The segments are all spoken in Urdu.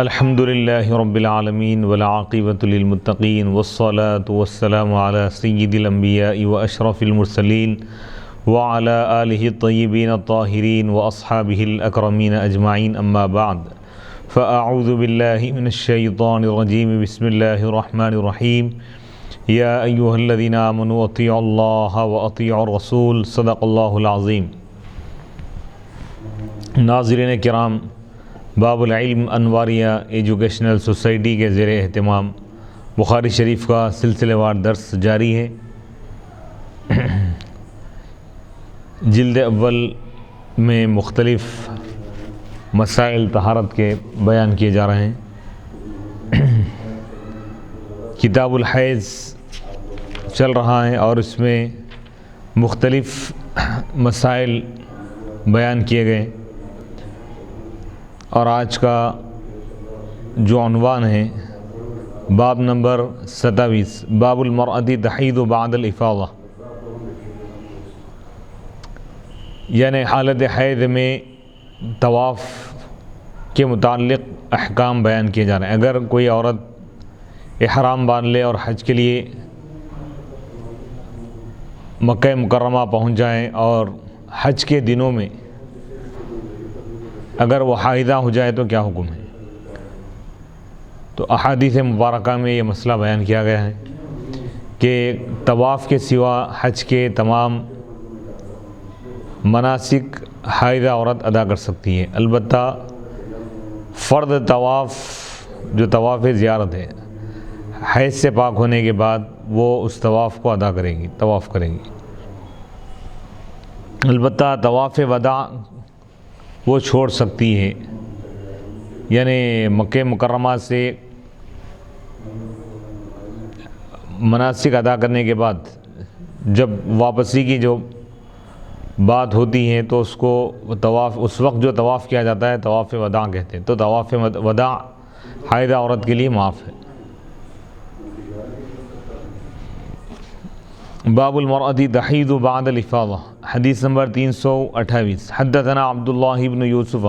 الحمد للہ رب العالمین والعاقبۃ للمتقین والصلاة والسلام علی سید الانبیاء واشرف المرسلین وعلی آلہ الطیبین الطاہرین واصحابہ الاکرمین اجمعین اما بعد فاعوذ باللہ من الشیطان الرجیم بسم اللہ الرحمن الرحیم یا ایہا الذین آمنوا اطیعوا اللہ واطیعوا الرسول صدق اللہ العظیم۔ ناظرین کرام، باب العلم انواریہ ایجوکیشنل سوسائٹی کے زیر اہتمام بخاری شریف کا سلسلہ وار درس جاری ہے۔ جلد اول میں مختلف مسائل طہارت کے بیان کیے جا رہے ہیں۔ کتاب الحیض چل رہا ہے اور اس میں مختلف مسائل بیان کیے گئے، اور آج کا جو عنوان ہے باب نمبر 27، باب المرأة تحیض بعد الافاضہ، یعنی حالت حیض میں طواف کے متعلق احکام بیان کیے جا رہے ہیں۔ اگر کوئی عورت احرام باندھ لے اور حج کے لیے مکہ مکرمہ پہنچ جائے اور حج کے دنوں میں اگر وہ حائضہ ہو جائے تو کیا حکم ہے؟ تو احادیث مبارکہ میں یہ مسئلہ بیان کیا گیا ہے کہ طواف کے سوا حج کے تمام مناسک حائضہ عورت ادا کر سکتی ہے، البتہ فرض طواف جو طواف زیارت ہے، حیض سے پاک ہونے کے بعد وہ اس طواف کو ادا کرے گی، طواف کرے گی۔ البتہ طواف وداع وہ چھوڑ سکتی ہے، یعنی مکہ مکرمہ سے مناسک ادا کرنے کے بعد جب واپسی کی جو بات ہوتی ہے تو اس کو طواف، اس وقت جو طواف کیا جاتا ہے طواف وداع کہتے ہیں، تو طواف وداع حائضہ عورت کے لیے معاف ہے۔ باب المرأة تحیض بعد الافاضہ، حدیث نمبر 328۔ حدثنا عبد اللہ بن یوسف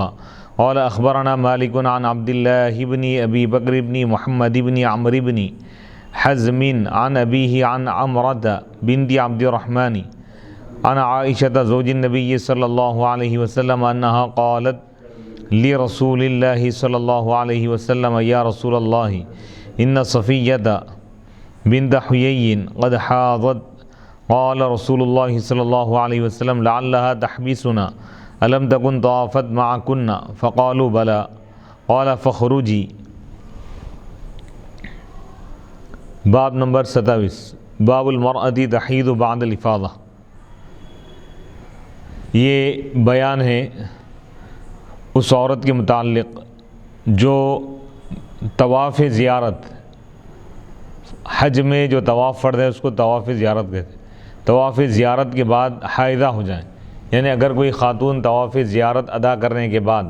قال اخبرنا مالک عن عبد اللہ بن ابی بکر بن محمد بن عمرو بن حزم عن ابیہ عن عمرة بنت عبد الرحمن عن عائشة زوج النبی صلی اللہ علیہ وسلم انہا قالت لرسول اللہ صلی اللہ علیہ وسلم یا رسول اللہ ان صفیة بنت حیی قد حاضت، قال رسول اللہ صلی اللہ علیہ وسلم لعلها تحبسنا الم تکن طافت معکن فقالوا بلا، قال فخرجی۔ باب نمبر 27، باب المرأة تحیض بعد الافاضہ، یہ بیان ہے اس عورت کے متعلق جو طواف زیارت، حج میں جو طواف فرض ہے اس کو طواف زیارت کہتے ہیں، طواف زیارت کے بعد حائضہ ہو جائیں، یعنی اگر کوئی خاتون طواف زیارت ادا کرنے کے بعد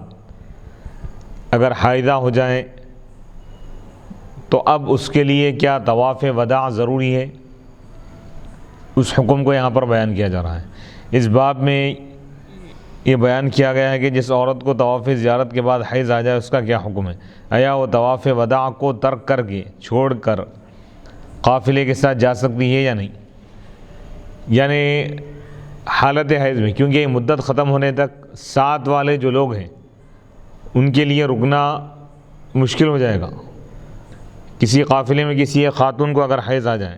اگر حائضہ ہو جائیں تو اب اس کے لیے کیا طواف وداع ضروری ہے، اس حکم کو یہاں پر بیان کیا جا رہا ہے۔ اس باب میں یہ بیان کیا گیا ہے کہ جس عورت کو طواف زیارت کے بعد حیض آ جائے اس کا کیا حکم ہے، آیا وہ طواف وداع کو ترک کر کے، چھوڑ کر قافلے کے ساتھ جا سکتی ہے یا نہیں، یعنی حالت حیض میں، کیونکہ یہ مدت ختم ہونے تک ساتھ والے جو لوگ ہیں ان کے لیے رکنا مشکل ہو جائے گا۔ کسی قافلے میں کسی ایک خاتون کو اگر حیض آ جائے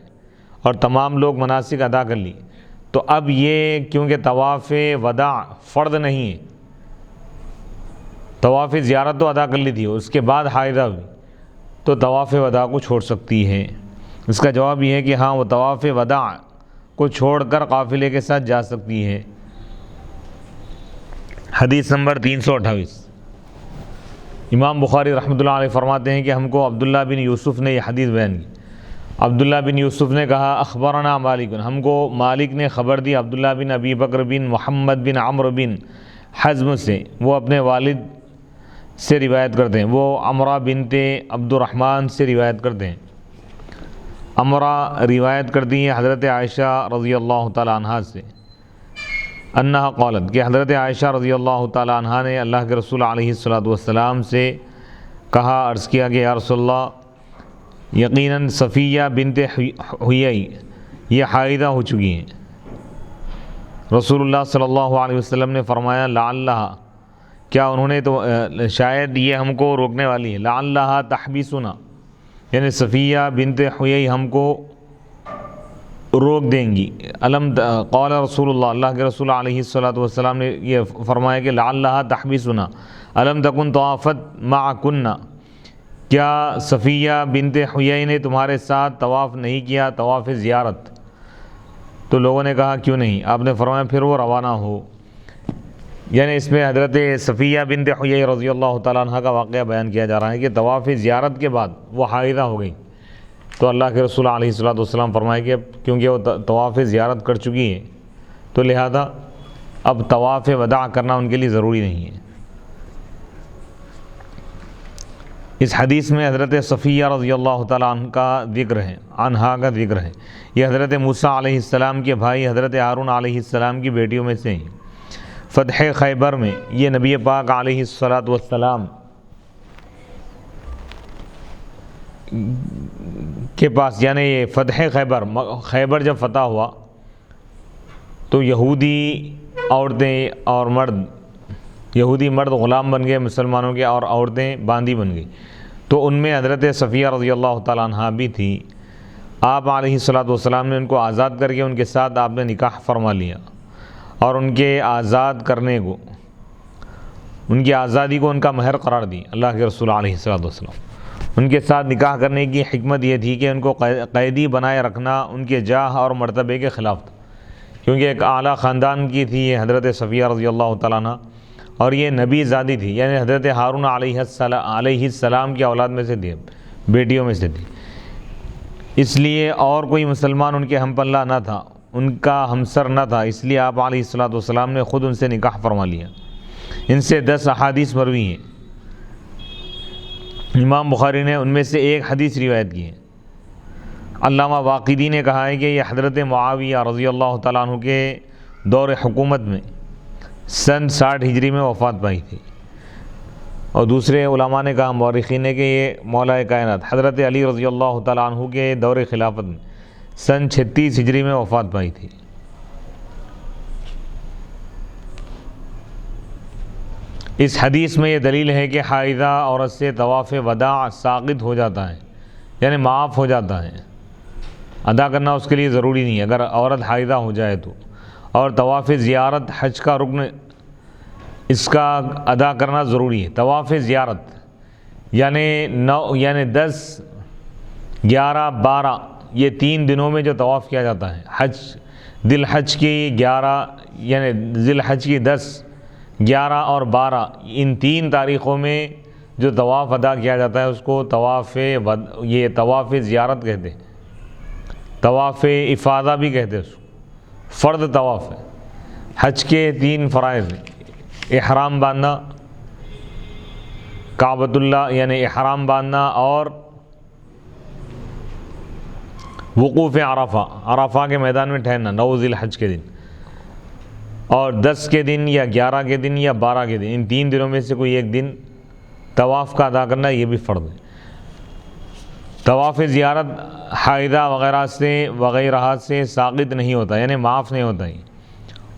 اور تمام لوگ مناسک ادا کر لی تو اب یہ کیونکہ طواف وداع فرض نہیں ہے، طواف زیارت تو ادا کر لی تھی، اس کے بعد حائضہ ہوئی تو طواف وداع کو چھوڑ سکتی ہے۔ اس کا جواب یہ ہے کہ ہاں، وہ طواف وداع کو چھوڑ کر قافلے کے ساتھ جا سکتی ہے۔ حدیث نمبر 328، امام بخاری رحمۃ اللہ علیہ فرماتے ہیں کہ ہم کو عبداللہ بن یوسف نے یہ حدیث بیان کی۔ عبداللہ بن یوسف نے کہا اخبرنا مالک، ہم کو مالک نے خبر دی عبداللہ بن ابی بکر بن محمد بن عمرو بن حزم سے، وہ اپنے والد سے روایت کرتے ہیں، وہ عمرہ بنت عبد الرحمن سے روایت کرتے ہیں۔ عمرہ روایت کرتی ہیں حضرت عائشہ رضی اللہ تعالی عنہ سے، انہا قالت، کہ حضرت عائشہ رضی اللہ تعالی عنہ نے اللہ کے رسول علیہ الصلوۃ والسلام سے کہا، عرض کیا کہ یا رسول اللہ یقیناً صفیہ بنت حیی یہ حائضہ ہو چکی ہیں۔ رسول اللہ صلی اللہ علیہ وسلم نے فرمایا لعلہا، کیا انہوں نے تو شاید یہ ہم کو روکنے والی ہے، لعلہا تحبسنا، یعنی صفیہ بنت حیی ہم کو روک دیں گی۔ قال رسول اللہ، اللہ کے رسول علیہ الصلاۃ والسلام نے یہ فرمایا کہ لعلہا تحبسنا الم تکن طوافت معکن، کیا صفیہ بنت حیی نے تمہارے ساتھ طواف نہیں کیا، طواف زیارت؟ تو لوگوں نے کہا کیوں نہیں؟ آپ نے فرمایا پھر وہ روانہ ہو۔ یعنی اس میں حضرت صفیہ بنت حیی رضی اللہ تعالیٰ عنہ کا واقعہ بیان کیا جا رہا ہے کہ طواف زیارت کے بعد وہ حائضہ ہو گئی، تو اللہ کے رسول علیہ الصلاۃ والسلام فرمائے کہ کیونکہ وہ طواف زیارت کر چکی ہے تو لہذا اب طواف وداع کرنا ان کے لیے ضروری نہیں ہے۔ اس حدیث میں حضرت صفیہ رضی اللہ تعالیٰ عنہ کا ذکر ہے۔ یہ حضرت موسیٰ علیہ السلام کے بھائی حضرت ہارون علیہ السلام کی بیٹیوں میں سے ہیں۔ فتح خیبر میں یہ نبی پاک علیہ الصلاۃ والسلام کے پاس، یعنی یہ فتح خیبر جب فتح ہوا تو یہودی عورتیں اور مرد، یہودی مرد غلام بن گئے مسلمانوں کے، اور عورتیں باندی بن گئی، تو ان میں حضرت صفیہ رضی اللہ تعالیٰ عنہ بھی تھی۔ آپ علیہ الصلاۃ والسلام نے ان کو آزاد کر کے ان کے ساتھ آپ نے نکاح فرما لیا، اور ان کے آزاد کرنے کو، ان کی آزادی کو ان کا مہر قرار دی اللہ کے رسول علیہ الصلاۃ والسلام۔ ان کے ساتھ نکاح کرنے کی حکمت یہ تھی کہ ان کو قیدی بنائے رکھنا ان کے جاہ اور مرتبے کے خلاف تھا، کیونکہ ایک اعلیٰ خاندان کی تھی یہ حضرت صفیہ رضی اللہ تعالیٰ عنہ، اور یہ نبی زادی تھی، یعنی حضرت ہارون علیہ السلام کی اولاد میں سے تھی، بیٹیوں میں سے تھی، اس لیے اور کوئی مسلمان ان کے ہم پلہ نہ تھا، ان کا ہمسر نہ تھا، اس لیے آپ علیہ الصلاۃ والسلام نے خود ان سے نکاح فرما لیا۔ ان سے 10 احادیث مروی ہیں، امام بخاری نے ان میں سے ایک حدیث روایت کی ہے۔ علامہ واقدی نے کہا ہے کہ یہ حضرت معاویہ رضی اللہ تعالیٰ عنہ کے دور حکومت میں سن 60 ہجری میں وفات پائی تھی، اور دوسرے علماء نے کہا، مورخین نے، کہ یہ مولا کائنات حضرت علی رضی اللہ تعالیٰ عنہ کے دور خلافت میں سن 36 ہجری میں وفات پائی تھی۔ اس حدیث میں یہ دلیل ہے کہ حائضہ عورت سے طواف وداع ساقط ہو جاتا ہے، یعنی معاف ہو جاتا ہے، ادا کرنا اس کے لیے ضروری نہیں ہے اگر عورت حائضہ ہو جائے تو۔ اور طواف زیارت حج کا رکن، اس کا ادا کرنا ضروری ہے۔ طواف زیارت یعنی 10، 11، 12 یہ 3 دنوں میں جو طواف کیا جاتا ہے، ذی الحج کی 11، یعنی ذی الحج کی 10، 11 اور 12 ان 3 تاریخوں میں جو طواف ادا کیا جاتا ہے اس کو طواف زیارت کہتے ہیں، طواف افاضہ بھی کہتے ہیں، اس کو فرض طواف ہے۔ حج کے 3 فرائض ہیں، احرام باندھنا، کعبۃ اللہ یعنی احرام باندھنا، اور وقوف عرفہ کے میدان میں ٹھہرنا 9 ذی الحج کے دن، اور 10 کے دن یا 11 کے دن یا 12 کے دن، ان 3 دنوں میں سے کوئی ایک دن طواف کا ادا کرنا یہ بھی فرض ہے۔ طواف زیارت حائضہ وغیرہ سے ساقط نہیں ہوتا، یعنی معاف نہیں ہوتا ہی،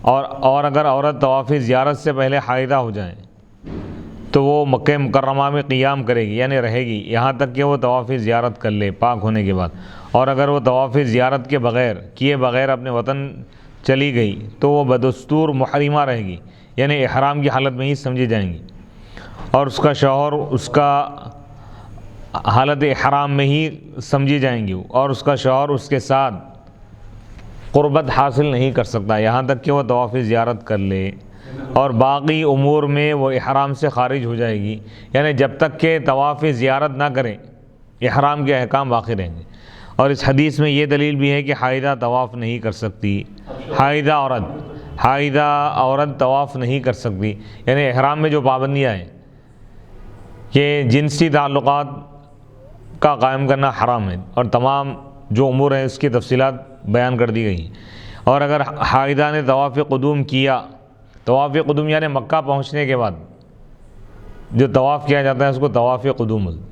اور اگر عورت طواف زیارت سے پہلے حائضہ ہو جائے تو وہ مکہ مکرمہ میں قیام کرے گی، یعنی رہے گی یہاں تک کہ وہ طواف زیارت کر لے پاک ہونے کے بعد، اور اگر وہ طواف زیارت کے کیے بغیر اپنے وطن چلی گئی تو وہ بدستور محرمہ رہے گی، یعنی احرام کی حالت میں ہی سمجھی جائیں گی، اور اس کا شوہر اس کا حالت احرام میں ہی سمجھی جائیں گی، اور اس کا شوہر اس کے ساتھ قربت حاصل نہیں کر سکتا یہاں تک کہ وہ طواف زیارت کر لے، اور باقی امور میں وہ احرام سے خارج ہو جائے گی، یعنی جب تک کہ طواف زیارت نہ کریں احرام کے احکام باقی رہیں گے۔ اور اس حدیث میں یہ دلیل بھی ہے کہ حائضہ طواف نہیں کر سکتی، حائضہ عورت طواف نہیں کر سکتی، یعنی احرام میں جو پابندیاں ہیں کہ جنسی تعلقات کا قائم کرنا حرام ہے، اور تمام جو امور ہیں اس کی تفصیلات بیان کر دی گئی ہیں۔ اور اگر حائضہ نے طواف قدوم کیا، طواف قدوم یعنی مکہ پہنچنے کے بعد جو طواف کیا جاتا ہے اس کو طواف قدوم بولتے ہیں،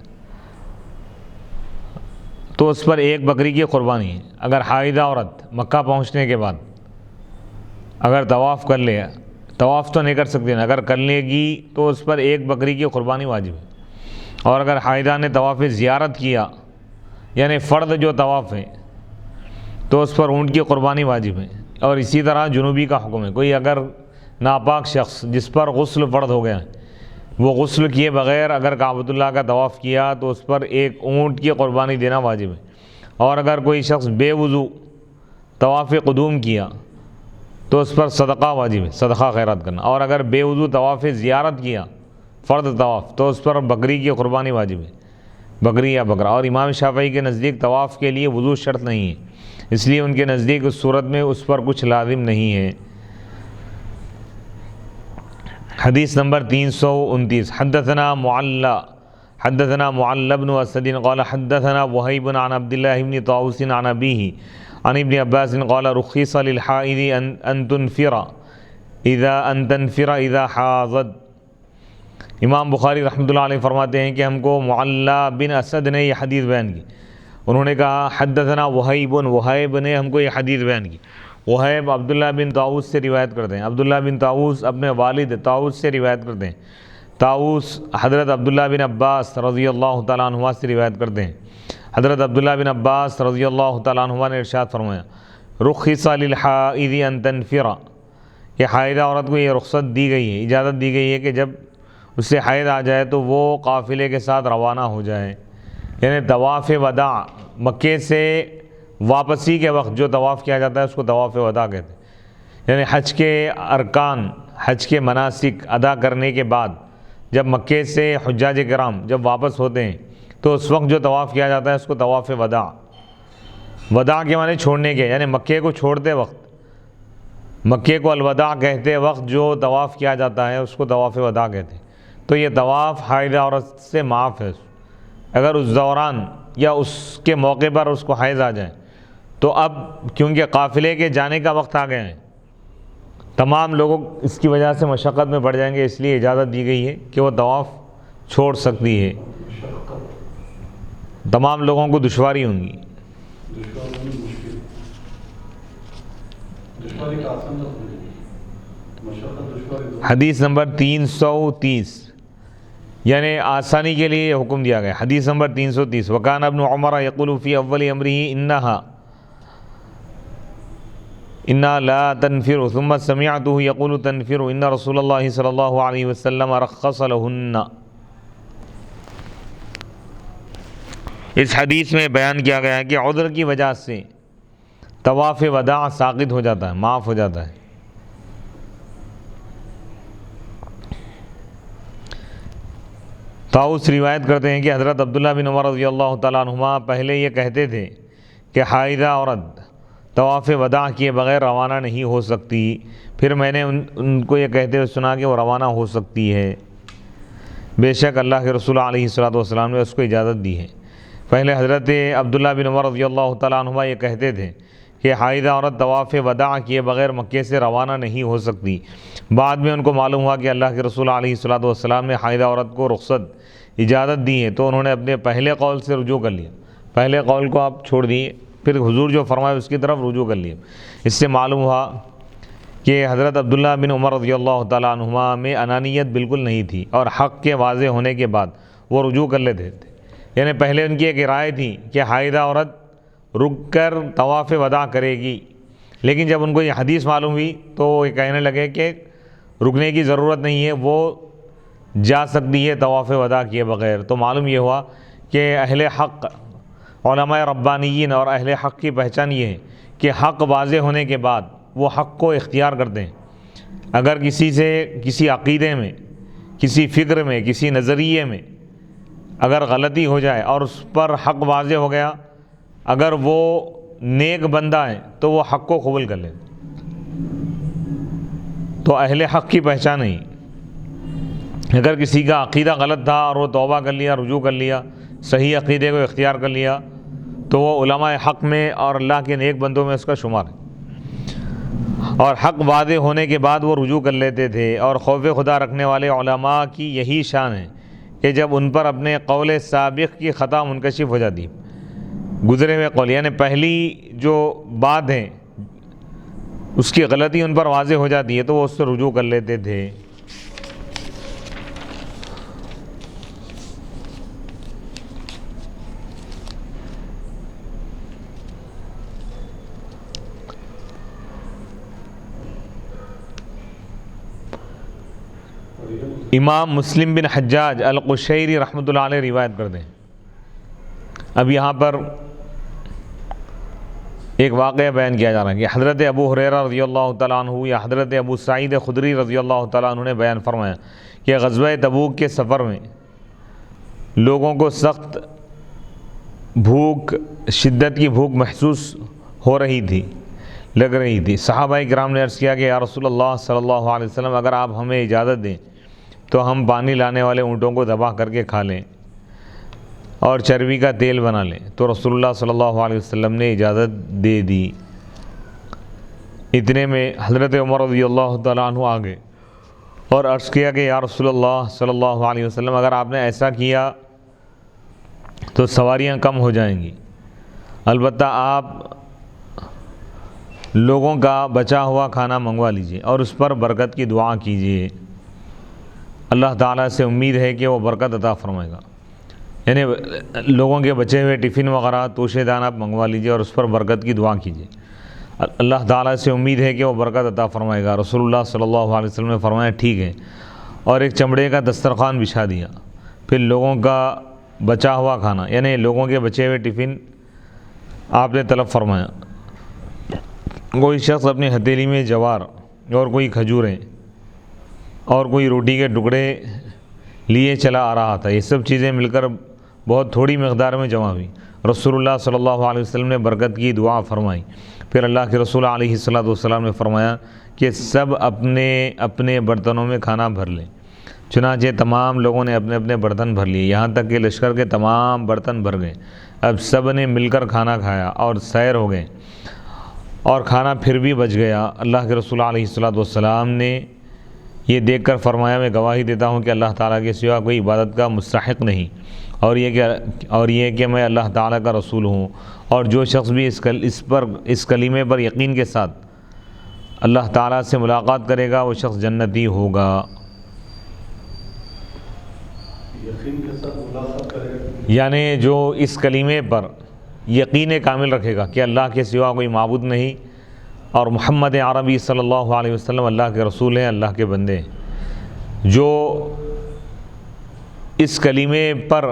تو اس پر ایک بکری کی قربانی ہے۔ اگر حائضہ عورت مکہ پہنچنے کے بعد اگر طواف کر لے، طواف تو نہیں کر سکتی نا، اگر کر لے گی تو اس پر ایک بکری کی قربانی واجب ہے۔ اور اگر حائضہ نے طواف زیارت کیا یعنی فرض جو طواف ہے تو اس پر اونٹ کی قربانی واجب ہے۔ اور اسی طرح جنوبی کا حکم ہے، کوئی اگر ناپاک شخص جس پر غسل فرض ہو گیا ہے وہ غسل کیے بغیر اگر کعبۃ اللہ کا طواف کیا تو اس پر ایک اونٹ کی قربانی دینا واجب ہے۔ اور اگر کوئی شخص بے وضو طواف قدوم کیا تو اس پر صدقہ واجب ہے، صدقہ خیرات کرنا۔ اور اگر بے وضو طواف زیارت کیا فرض طواف تو اس پر بکری کی قربانی واجب ہے، بکری یا بکرا۔ اور امام شافعی کے نزدیک طواف کے لیے وضو شرط نہیں ہے، اس لیے ان کے نزدیک اس صورت میں اس پر کچھ لازم نہیں ہے۔ حدیث نمبر 329، حدثنا معل بن اسد قال حدثنا وهيب عن عبد الله بن طاووس عن ابيه عن ابن عباس قال رخص للحائض ان تنفر اذا حاضت۔ امام بخاری رحمۃ اللہ علیہ فرماتے ہیں کہ ہم کو معل بن اسد نے یہ حدیث بیان کی، انہوں نے کہا حدثنا وہیب نے ہم کو یہ حدیث بیان کی۔ وہیب عبداللہ بن طاووس سے روایت کرتے ہیں، عبداللہ بن طاووس اپنے والد طاووس سے روایت کرتے ہیں، طاووس حضرت عبداللہ بن عباس رضی اللہ تعالیٰ عنہ سے روایت کرتے ہیں۔ حضرت عبداللہ بن عباس رضی اللہ تعالیٰ عنہ نے ارشاد فرمایا رخص للحائض ان تنفر، کہ حائضہ عورت کو یہ رخصت دی گئی ہے، اجازت دی گئی ہے کہ جب اس سے حیض آ جائے تو وہ قافلے کے ساتھ روانہ ہو جائے، یعنی طواف وداع مکے سے واپسی کے وقت جو طواف کیا جاتا ہے اس کو طواف وداع کہتے ہیں۔ یعنی حج کے ارکان، حج کے مناسک ادا کرنے کے بعد جب مکے سے حجاج کرام جب واپس ہوتے ہیں تو اس وقت جو طواف کیا جاتا ہے اس کو طواف وداع، وداع کے معنی چھوڑنے کے، یعنی مکے کو چھوڑتے وقت، مکے کو الوداع کہتے وقت جو طواف کیا جاتا ہے اس کو طواف وداع کہتے ہیں۔ تو یہ طواف حائضہ عورت سے معاف ہے، اگر اس دوران یا اس کے موقع پر اس کو حیض آ جائے تو اب کیونکہ قافلے کے جانے کا وقت آ گیا ہے، تمام لوگوں اس کی وجہ سے مشقت میں پڑ جائیں گے، اس لیے اجازت دی گئی ہے کہ وہ طواف چھوڑ سکتی ہے، تمام لوگوں کو دشواری ہوں گی۔ حدیث نمبر 330، یعنی آسانی کے لیے یہ حکم دیا گیا۔ حدیث نمبر 330، وکان ابن عمر یقول فی اول امرہ انا لا تنفر ثم سمعته یقول تنفر ان رسول اللہ صلی اللہ علیہ وسلم رخص لہن۔ اس حدیث میں بیان کیا گیا ہے کہ عذر کی وجہ سے طواف وداع ساقط ہو جاتا ہے، معاف ہو جاتا ہے۔ طاووس روایت کرتے ہیں کہ حضرت عبداللہ بن عمر رضی اللہ تعالیٰ عنہما پہلے یہ کہتے تھے کہ حائضہ عورت طواف وداع کیے بغیر روانہ نہیں ہو سکتی، پھر میں نے ان کو یہ کہتے ہوئے سنا کہ وہ روانہ ہو سکتی ہے، بے شک اللہ کے رسول علیہ الصلوۃ والسلام نے اس کو اجازت دی ہے۔ پہلے حضرت عبداللہ بن عمر رضی اللہ تعالیٰ عنہما یہ کہتے تھے کہ حائضہ عورت طواف وداع کیے بغیر مکے سے روانہ نہیں ہو سکتی، بعد میں ان کو معلوم ہوا کہ اللہ کے رسول علیہ الصلوۃ والسلام نے حائضہ عورت کو رخصت اجازت دی ہے، تو انہوں نے اپنے پہلے قول سے رجوع کر لیا، پہلے قول کو آپ چھوڑ دیے، پھر حضور جو فرمائے اس کی طرف رجوع کر لیا۔ اس سے معلوم ہوا کہ حضرت عبداللہ بن عمر رضی اللہ تعالیٰ عنہما میں انانیت بالکل نہیں تھی، اور حق کے واضح ہونے کے بعد وہ رجوع کر لیتے تھے۔ یعنی پہلے ان کی ایک رائے تھی کہ حائضہ عورت رک کر طواف وداع کرے گی، لیکن جب ان کو یہ حدیث معلوم ہوئی تو وہ کہنے لگے کہ رکنے کی ضرورت نہیں ہے، وہ جا سکتی ہے طواف وداع کیے بغیر۔ تو معلوم یہ ہوا کہ اہل حق، علماء ربانیین اور اہل حق کی پہچان یہ ہے کہ حق واضح ہونے کے بعد وہ حق کو اختیار کرتے ہیں۔ اگر کسی سے کسی عقیدے میں، کسی فکر میں، کسی نظریے میں اگر غلطی ہو جائے اور اس پر حق واضح ہو گیا، اگر وہ نیک بندہ ہے تو وہ حق کو قبول کر لے، تو اہل حق کی پہچان ہے۔ اگر کسی کا عقیدہ غلط تھا اور وہ توبہ کر لیا، رجوع کر لیا، صحیح عقیدے کو اختیار کر لیا، تو وہ علماء حق میں اور اللہ کے نیک بندوں میں اس کا شمار ہے۔ اور حق واضح ہونے کے بعد وہ رجوع کر لیتے تھے، اور خوف خدا رکھنے والے علماء کی یہی شان ہے کہ جب ان پر اپنے قول سابق کی خطا منکشف ہو جاتی، گزرے ہوئے قول یعنی پہلی جو بات ہے اس کی غلطی ان پر واضح ہو جاتی ہے تو وہ اس سے رجوع کر لیتے تھے۔ امام مسلم بن حجاج القشیری رحمۃ اللہ علیہ روایت کرتے ہیں۔ اب یہاں پر ایک واقعہ بیان کیا جا رہا ہے کہ حضرت ابو ہریرہ رضی اللہ تعالیٰ عنہ یا حضرت ابو سعید خدری رضی اللہ تعالیٰ عنہ نے بیان فرمایا کہ غزوہ تبوک کے سفر میں لوگوں کو سخت بھوک، شدت کی بھوک محسوس ہو رہی تھی، لگ رہی تھی۔ صحابہ کرام نے عرض کیا کہ یا رسول اللہ صلی اللہ علیہ وسلم، اگر آپ ہمیں اجازت دیں تو ہم پانی لانے والے اونٹوں کو ذبح کر کے کھا لیں اور چربی کا تیل بنا لیں۔ تو رسول اللہ صلی اللہ علیہ وسلم نے اجازت دے دی۔ اتنے میں حضرت عمر رضی اللہ تعالیٰ عنہ آگے اور عرض کیا کہ یا رسول اللہ صلی اللہ علیہ وسلم، اگر آپ نے ایسا کیا تو سواریاں کم ہو جائیں گی، البتہ آپ لوگوں کا بچا ہوا کھانا منگوا لیجئے اور اس پر برکت کی دعا کیجئے، اللہ تعالیٰ سے امید ہے کہ وہ برکت عطا فرمائے گا۔ یعنی لوگوں کے بچے ہوئے ٹفن وغیرہ توشے دان آپ منگوا لیجئے اور اس پر برکت کی دعا کیجئے، اللہ تعالیٰ سے امید ہے کہ وہ برکت عطا فرمائے گا۔ رسول اللہ صلی اللہ علیہ وسلم نے فرمایا ٹھیک ہے، اور ایک چمڑے کا دسترخوان بچھا دیا۔ پھر لوگوں کا بچا ہوا کھانا یعنی لوگوں کے بچے ہوئے ٹفن آپ نے طلب فرمایا۔ کوئی شخص اپنی ہتھیلی میں جوار اور کوئی کھجوریں اور کوئی روٹی کے ٹکڑے لیے چلا آ رہا تھا، یہ سب چیزیں مل کر بہت تھوڑی مقدار میں جمع ہوئی۔ رسول اللہ صلی اللہ علیہ وسلم نے برکت کی دعا فرمائی۔ پھر اللہ کے رسول علیہ الصلوۃ نے فرمایا کہ سب اپنے اپنے برتنوں میں کھانا بھر لیں۔ چنانچہ تمام لوگوں نے اپنے اپنے برتن بھر لیے، یہاں تک کہ لشکر کے تمام برتن بھر گئے۔ اب سب نے مل کر کھانا کھایا اور سیر ہو گئے، اور کھانا پھر بھی بچ گیا۔ اللہ کے رسول علیہ الصلوۃ نے یہ دیکھ کر فرمایا، میں گواہی دیتا ہوں کہ اللہ تعالیٰ کے سوا کوئی عبادت کا مستحق نہیں، اور یہ کہ میں اللہ تعالیٰ کا رسول ہوں، اور جو شخص بھی اس کلمے پر یقین کے ساتھ اللہ تعالیٰ سے ملاقات کرے گا وہ شخص جنتی ہوگا۔ یقین کے ساتھ ملاقات کرے گا یعنی جو اس کلمے پر یقین کامل رکھے گا کہ اللہ کے سوا کوئی معبود نہیں اور محمد عربی صلی اللہ علیہ وسلم اللہ کے رسول ہیں، اللہ کے بندے ہیں، جو اس کلمے پر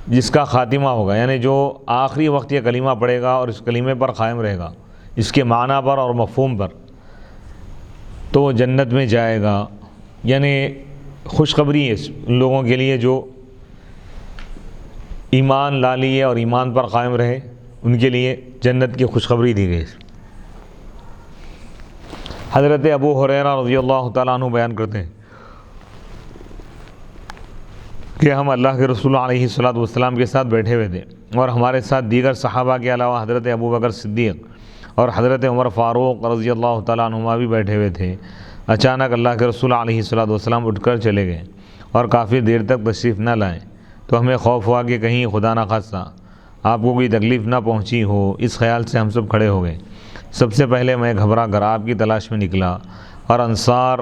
جس کا خاتمہ ہوگا یعنی جو آخری وقت یہ کلمہ پڑھے گا اور اس کلمے پر قائم رہے گا، اس کے معنی پر اور مفہوم پر، تو وہ جنت میں جائے گا۔ یعنی خوشخبری ہے ان لوگوں کے لیے جو ایمان لا لیے اور ایمان پر قائم رہے، ان کے لیے جنت کی خوشخبری دی گئی۔ حضرت ابو ہریرہ رضی اللہ تعالیٰ عنہ بیان کرتے ہیں کہ ہم اللہ کے رسول علیہ السلام کے ساتھ بیٹھے ہوئے تھے، اور ہمارے ساتھ دیگر صحابہ کے علاوہ حضرت ابو بکر صدیق اور حضرت عمر فاروق رضی اللہ تعالیٰ عنہما بھی بیٹھے ہوئے تھے۔ اچانک اللہ کے رسول علیہ السلام اٹھ کر چلے گئے اور کافی دیر تک تشریف نہ لائیں، تو ہمیں خوف ہوا کہ کہیں خدا نخواستہ آپ کو کوئی تکلیف نہ پہنچی ہو۔ اس خیال سے ہم سب کھڑے ہو گئے۔ سب سے پہلے میں گھبرا کر آپ کی تلاش میں نکلا اور انصار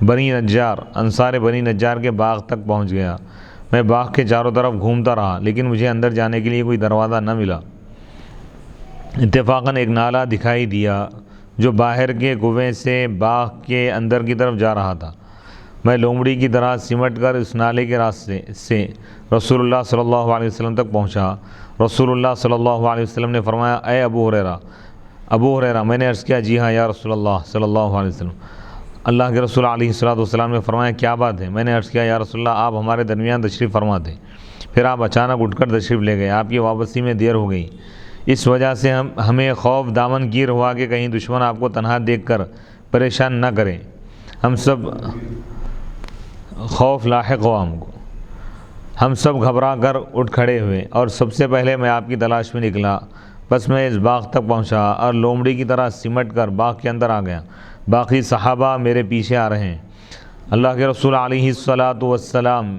بنی نجار کے باغ تک پہنچ گیا۔ میں باغ کے چاروں طرف گھومتا رہا لیکن مجھے اندر جانے کے لیے کوئی دروازہ نہ ملا۔ اتفاقاً ایک نالہ دکھائی دیا جو باہر کے کنویں سے باغ کے اندر کی طرف جا رہا تھا۔ میں لومڑی کی طرح سمٹ کر اس نالے کے راستے سے رسول اللہ صلی اللہ علیہ وسلم تک پہنچا۔ رسول اللہ صلی اللہ علیہ وسلم نے فرمایا، اے ابو ہریرہ۔ میں نے عرض کیا، جی ہاں یا رسول اللہ صلی اللہ علیہ وسلم۔ اللہ کے رسول علیہ السلام نے فرمایا، کیا بات ہے؟ میں نے عرض کیا، یا رسول اللہ آپ ہمارے درمیان تشریف فرما تھے، پھر آپ اچانک اٹھ کر تشریف لے گئے، آپ کی واپسی میں دیر ہو گئی، اس وجہ سے ہمیں خوف دامن گیر ہوا کہ کہیں دشمن آپ کو تنہا دیکھ کر پریشان نہ کریں۔ ہم سب خوف لاحق ہوا ہم کو، ہم سب گھبرا کر اٹھ کھڑے ہوئے اور سب سے پہلے میں آپ کی تلاش میں نکلا، بس میں اس باغ تک پہنچا اور لومڑی کی طرح سمٹ کر باغ کے اندر آ گیا، باقی صحابہ میرے پیچھے آ رہے ہیں۔ اللہ کے رسول علیہ الصلاۃ والسلام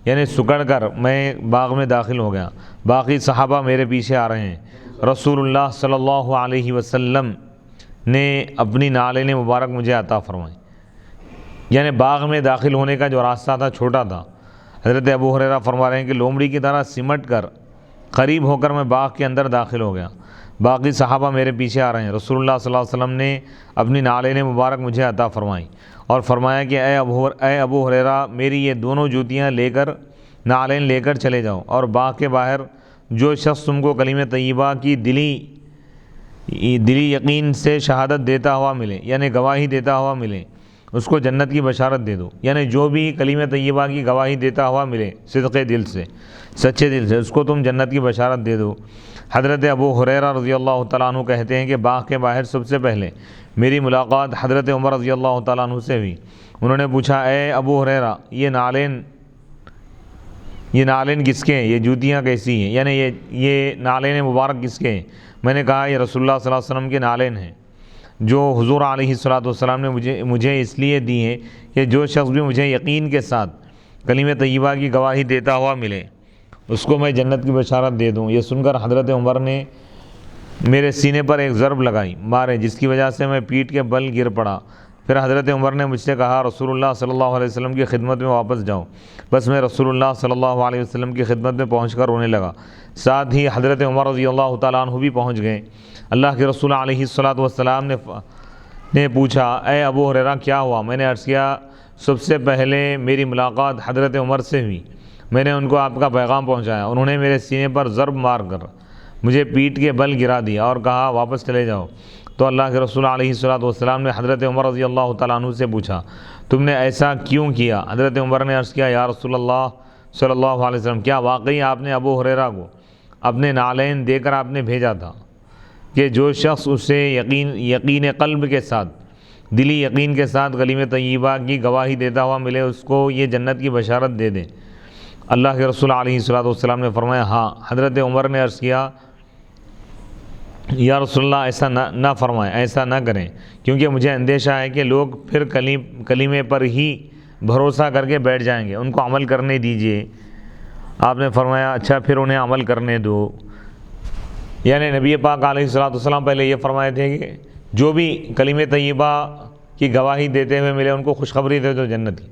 یعنی سکڑ کر میں باغ میں داخل ہو گیا، باقی صحابہ میرے پیچھے آ رہے ہیں۔ رسول اللہ صلی اللہ علیہ وسلم نے اپنی نالین مبارک مجھے عطا فرمائی، یعنی باغ میں داخل ہونے کا جو راستہ تھا چھوٹا تھا۔ حضرت ابو ہریرہ فرما رہے ہیں کہ لومڑی کی طرح سمٹ کر قریب ہو کر میں باغ کے اندر داخل ہو گیا، باقی صحابہ میرے پیچھے آ رہے ہیں۔ رسول اللہ صلی اللہ علیہ وسلم نے اپنی نالین مبارک مجھے عطا فرمائی اور فرمایا کہ اے ابو ہریرہ، میری یہ دونوں جوتیاں لے کر نالین لے کر چلے جاؤ، اور باغ کے باہر جو شخص تم کو کلمہ طیبہ کی دلی یقین سے شہادت دیتا ہوا ملے، یعنی گواہی دیتا ہوا ملے، اس کو جنت کی بشارت دے دو۔ یعنی جو بھی کلمہ طیبہ کی گواہی دیتا ہوا ملے صدقے دل سے، سچے دل سے، اس کو تم جنت کی بشارت دے دو۔ حضرت ابو ہریرہ رضی اللہ تعالیٰ عنہ کہتے ہیں کہ باغ کے باہر سب سے پہلے میری ملاقات حضرت عمر رضی اللہ تعالیٰ عنہ سے ہوئی۔ انہوں نے پوچھا، اے ابو ہریرہ، یہ نالین کس کے ہیں؟ یہ جوتیاں کیسی ہیں؟ یعنی یہ نالین مبارک کس کے ہیں؟ میں نے کہا یہ رسول اللہ صلی اللہ علیہ وسلم کے نالین ہیں، جو حضور علیہ الصلاۃ والسلام نے مجھے اس لیے دی ہیں کہ جو شخص بھی مجھے یقین کے ساتھ کلمہ طیبہ کی گواہی دیتا ہوا ملے، اس کو میں جنت کی بشارت دے دوں۔ یہ سن کر حضرت عمر نے میرے سینے پر ایک ضرب مارے، جس کی وجہ سے میں پیٹھ کے بل گر پڑا۔ پھر حضرت عمر نے مجھ سے کہا، رسول اللہ صلی اللہ علیہ وسلم کی خدمت میں واپس جاؤ۔ بس میں رسول اللہ صلی اللہ علیہ وسلم کی خدمت میں پہنچ کر رونے لگا، ساتھ ہی حضرت عمر رضی اللہ تعالیٰ عنہ بھی پہنچ گئے۔ اللہ کے رسول علیہ الصلاۃ والسلام نے پوچھا، اے ابو ہریرہ کیا ہوا؟ میں نے عرض کیا، سب سے پہلے میری ملاقات حضرت عمر سے ہوئی، میں نے ان کو آپ کا پیغام پہنچایا، انہوں نے میرے سینے پر ضرب مار کر مجھے پیٹ کے بل گرا دیا اور کہا واپس چلے جاؤ۔ تو اللہ کے رسول علیہ الصلاۃ والسلام نے حضرت عمر رضی اللہ تعالیٰ عنہ سے پوچھا، تم نے ایسا کیوں کیا؟ حضرت عمر نے عرض کیا، یا رسول اللہ صلی اللہ علیہ وسلم، کیا واقعی آپ نے ابو ہریرہ کو اپنے نالین دے کر آپ نے بھیجا تھا کہ جو شخص اسے یقین قلب کے ساتھ، دلی یقین کے ساتھ کلمہ طیبہ کی گواہی دیتا ہوا ملے، اس کو یہ جنت کی بشارت دے دے؟ اللہ کے رسول علیہ الصلاۃ والسلام نے فرمایا ہاں۔ حضرت عمر نے عرض کیا، یا رسول اللہ ایسا نہ فرمائیں، ایسا نہ کریں، کیونکہ مجھے اندیشہ ہے کہ لوگ پھر کلمے پر ہی بھروسہ کر کے بیٹھ جائیں گے، ان کو عمل کرنے دیجئے۔ آپ نے فرمایا اچھا پھر انہیں عمل کرنے دو۔ یعنی نبی پاک علیہ الصلاۃ والسلام پہلے یہ فرمائے تھے کہ جو بھی کلمہ طیبہ کی گواہی دیتے ہوئے ملے ان کو خوشخبری دے دو جنت کی۔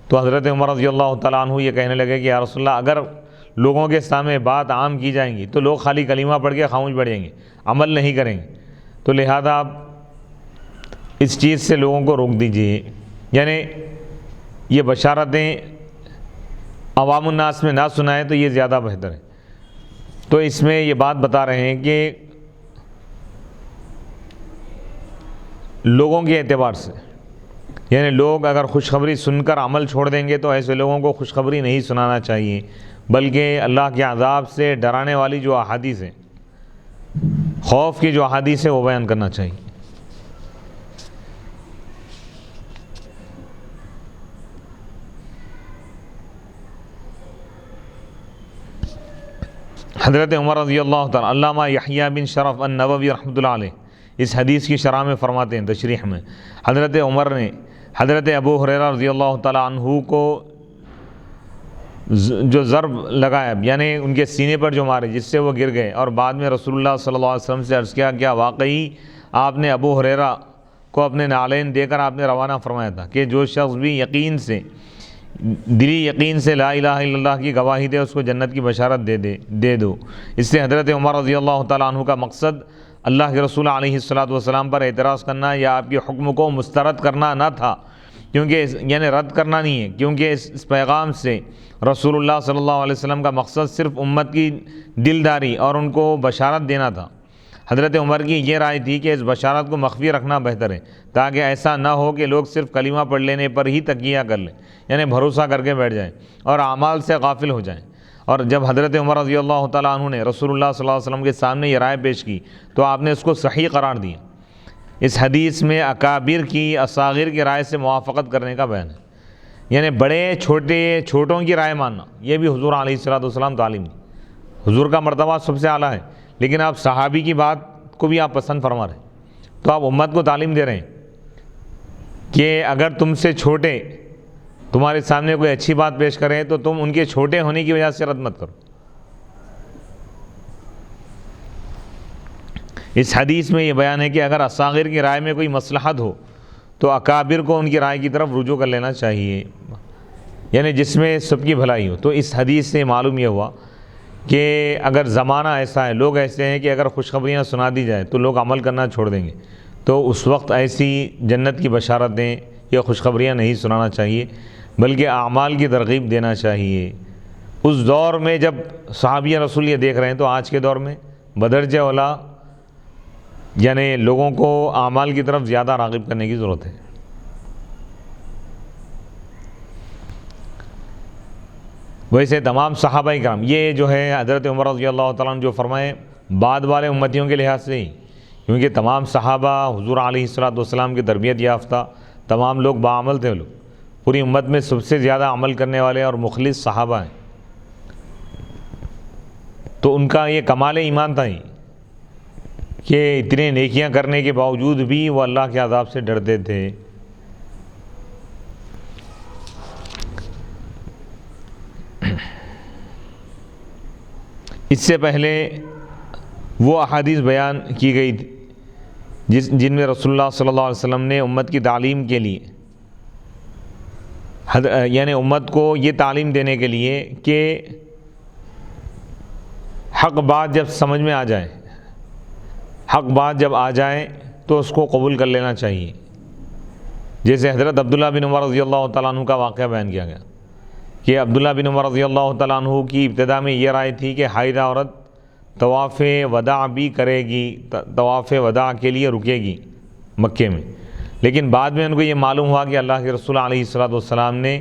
تو حضرت عمر رضی اللہ تعالیٰ عنہ یہ کہنے لگے کہ یا رسول اللہ، اگر لوگوں کے سامنے بات عام کی جائیں گی تو لوگ خالی کلمہ پڑھ کے خاموش بیٹھ جائیں گے، عمل نہیں کریں گے، تو لہذا آپ اس چیز سے لوگوں کو روک دیجئے۔ یعنی یہ بشارتیں عوام الناس میں نہ سنائیں تو یہ زیادہ بہتر ہے۔ تو اس میں یہ بات بتا رہے ہیں کہ لوگوں کے اعتبار سے، یعنی لوگ اگر خوشخبری سن کر عمل چھوڑ دیں گے تو ایسے لوگوں کو خوشخبری نہیں سنانا چاہیے، بلکہ اللہ کے عذاب سے ڈرانے والی جو احادیث ہیں، خوف کی جو احادیث ہے وہ بیان کرنا چاہیے۔ حضرت عمر رضی اللہ تعالیٰ، علامہ یحییٰ بن شرف النووی رحمۃ اللہ علیہ اس حدیث کی شرح میں فرماتے ہیں، تشریح میں، حضرت عمر نے حضرت ابو ہریرہ رضی اللہ تعالیٰ عنہ کو جو ضرب لگایا، یعنی ان کے سینے پر جو مارے جس سے وہ گر گئے، اور بعد میں رسول اللہ صلی اللہ علیہ وسلم سے عرض کیا، کیا واقعی آپ نے ابو ہریرہ کو اپنے نالین دے کر آپ نے روانہ فرمایا تھا کہ جو شخص بھی دلی یقین سے لا الہ الا اللہ کی گواہی دے اس کو جنت کی بشارت دے دو۔ اس سے حضرت عمر رضی اللہ تعالیٰ عنہ کا مقصد اللہ کے رسول علیہ الصلاۃ والسلام پر اعتراض کرنا یا آپ کے حکم کو مسترد کرنا نہ تھا، کیونکہ یعنی رد کرنا نہیں ہے، کیونکہ اس پیغام سے رسول اللہ صلی اللہ علیہ وسلم کا مقصد صرف امت کی دلداری اور ان کو بشارت دینا تھا۔ حضرت عمر کی یہ رائے تھی کہ اس بشارت کو مخفی رکھنا بہتر ہے، تاکہ ایسا نہ ہو کہ لوگ صرف کلمہ پڑھ لینے پر ہی تکیہ کر لیں، یعنی بھروسہ کر کے بیٹھ جائیں اور اعمال سے غافل ہو جائیں۔ اور جب حضرت عمر رضی اللہ تعالیٰ عنہ نے رسول اللہ صلی اللہ علیہ وسلم کے سامنے یہ رائے پیش کی تو آپ نے اس کو صحیح قرار دیا۔ اس حدیث میں اکابر کی اصاغر کی رائے سے موافقت کرنے کا بیان ہے، یعنی بڑے چھوٹوں کی رائے ماننا، یہ بھی حضور علیہ الصلوۃ والسلام تعلیم دی۔ حضور کا مرتبہ سب سے اعلیٰ ہے، لیکن آپ صحابی کی بات کو بھی آپ پسند فرما رہے ہیں، تو آپ امت کو تعلیم دے رہے ہیں کہ اگر تم سے چھوٹے تمہارے سامنے کوئی اچھی بات پیش کریں تو تم ان کے چھوٹے ہونے کی وجہ سے رد مت کرو۔ اس حدیث میں یہ بیان ہے کہ اگر اصاغر کی رائے میں کوئی مصلحت ہو تو اکابر کو ان کی رائے کی طرف رجوع کر لینا چاہیے، یعنی جس میں سب کی بھلائی ہو۔ تو اس حدیث سے معلوم یہ ہوا کہ اگر زمانہ ایسا ہے، لوگ ایسے ہیں کہ اگر خوشخبریاں سنا دی جائے تو لوگ عمل کرنا چھوڑ دیں گے، تو اس وقت ایسی جنت کی بشارتیں یا خوشخبریاں نہیں سنانا چاہیے، بلکہ اعمال کی ترغیب دینا چاہیے۔ اس دور میں جب صحابہ رسول یہ دیکھ رہے ہیں، تو آج کے دور میں بدرجہ اولا یعنی لوگوں کو اعمال کی طرف زیادہ راغب کرنے کی ضرورت ہے۔ ویسے تمام صحابہ کرام، یہ جو ہے حضرت عمر رضی اللہ تعالیٰ عنہ جو فرمائے بعد والے امتیوں کے لحاظ سے ہی، کیونکہ تمام صحابہ حضور علیہ السلام کی تربیت یافتہ تمام لوگ باعمل تھے، لوگ پوری امت میں سب سے زیادہ عمل کرنے والے اور مخلص صحابہ ہیں، تو ان کا یہ کمال ایمان تھا ہی کہ اتنے نیکیاں کرنے کے باوجود بھی وہ اللہ کے عذاب سے ڈرتے تھے۔ اس سے پہلے وہ احادیث بیان کی گئی تھی جن میں رسول اللہ صلی اللہ علیہ وسلم نے امت کی تعلیم کے لیے یعنی امت کو یہ تعلیم دینے کے لیے کہ حق بات جب سمجھ میں آ جائے، حق بات جب آ جائے تو اس کو قبول کر لینا چاہیے۔ جیسے حضرت عبداللہ بن عمر رضی اللہ تعالیٰ عنہ کا واقعہ بیان کیا گیا کہ عبداللہ بن عمر رضی اللہ تعالیٰ عنہ کی ابتدا میں یہ رائے تھی کہ حائضہ عورت طواف وداع بھی کرے گی، طواف وداع کے لیے رکے گی مکے میں، لیکن بعد میں ان کو یہ معلوم ہوا کہ اللہ کے رسول علیہ السلام نے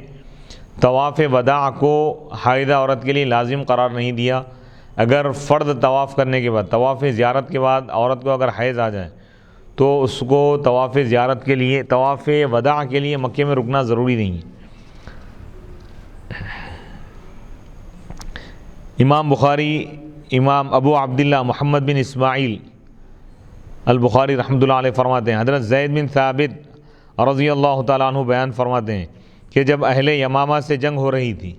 طواف وداع کو حائضہ عورت کے لیے لازم قرار نہیں دیا۔ اگر فرض طواف کرنے کے بعد، طواف زیارت کے بعد عورت کو اگر حیض آ جائے تو اس کو طواف زیارت کے لیے، طواف وداع کے لیے مکے میں رکنا ضروری نہیں ہے۔ امام بخاری، امام ابو عبداللہ محمد بن اسماعیل البخاری رحمۃ اللہ علیہ فرماتے ہیں، حضرت زید بن ثابت رضی اللہ تعالیٰ عنہ بیان فرماتے ہیں کہ جب اہل یمامہ سے جنگ ہو رہی تھی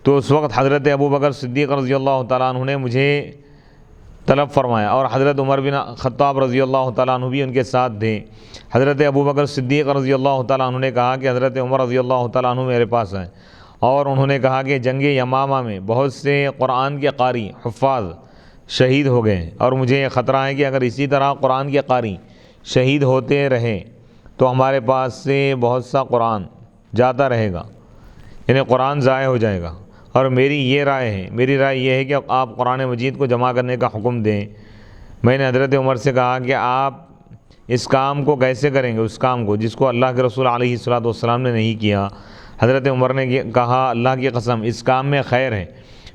تو اس وقت حضرت ابو بکر صدیق رضی اللہ تعالیٰ عنہ نے مجھے طلب فرمایا، اور حضرت عمر بن خطاب رضی اللہ تعالیٰ عنہ بھی ان کے ساتھ تھے۔ حضرت ابو بکر صدیق رضی اللہ تعالیٰ عنہ نے کہا کہ حضرت عمر رضی اللہ تعالیٰ عنہ میرے پاس آئے، اور انہوں نے کہا کہ جنگ یمامہ میں بہت سے قرآن کے قاری حفاظ شہید ہو گئے ہیں، اور مجھے یہ خطرہ ہے کہ اگر اسی طرح قرآن کے قاری شہید ہوتے رہے تو ہمارے پاس سے بہت سا قرآن جاتا رہے گا، یعنی قرآن ضائع ہو جائے گا۔ اور میری یہ رائے ہے، میری رائے یہ ہے کہ آپ قرآن مجید کو جمع کرنے کا حکم دیں۔ میں نے حضرت عمر سے کہا کہ آپ اس کام کو کیسے کریں گے، اس کام کو جس کو اللہ کے رسول علیہ السلام نے نہیں کیا۔ حضرت عمر نے کہا اللہ کی قسم اس کام میں خیر ہے۔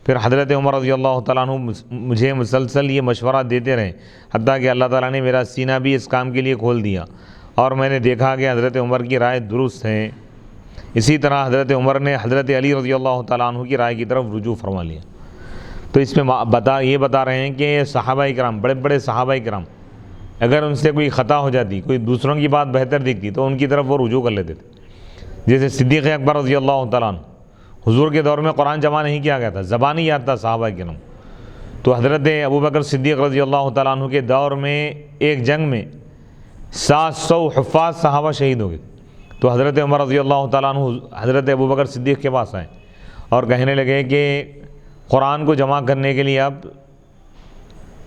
پھر حضرت عمر رضی اللہ تعالیٰ عنہ مجھے مسلسل یہ مشورہ دیتے رہے، حتیٰ کہ اللہ تعالیٰ نے میرا سینہ بھی اس کام کے لیے کھول دیا، اور میں نے دیکھا کہ حضرت عمر کی رائے درست ہے۔ اسی طرح حضرت عمر نے حضرت علی رضی اللہ تعالیٰ عنہ کی رائے کی طرف رجوع فرما لیا۔ تو اس میں یہ بتا رہے ہیں کہ صحابہ کرام، بڑے بڑے صحابہ کرام، اگر ان سے کوئی خطا ہو جاتی، کوئی دوسروں کی بات بہتر دکھتی تو ان کی طرف وہ رجوع کر لیتے تھے۔ جیسے صدیق اکبر رضی اللہ تعالیٰ عنہ، حضور کے دور میں قرآن جمع نہیں کیا گیا تھا، زبانی یاد تھا صحابہ کرام، تو حضرت ابوبکر صدیق رضی اللہ تعالیٰ عنہ کے دور میں ایک جنگ میں 700 حفاظ صحابہ شہید ہو گئے۔ تو حضرت عمر رضی اللہ تعالیٰ عنہ حضرت ابوبکر صدیق کے پاس آئے اور کہنے لگے کہ قرآن کو جمع کرنے کے لیے آپ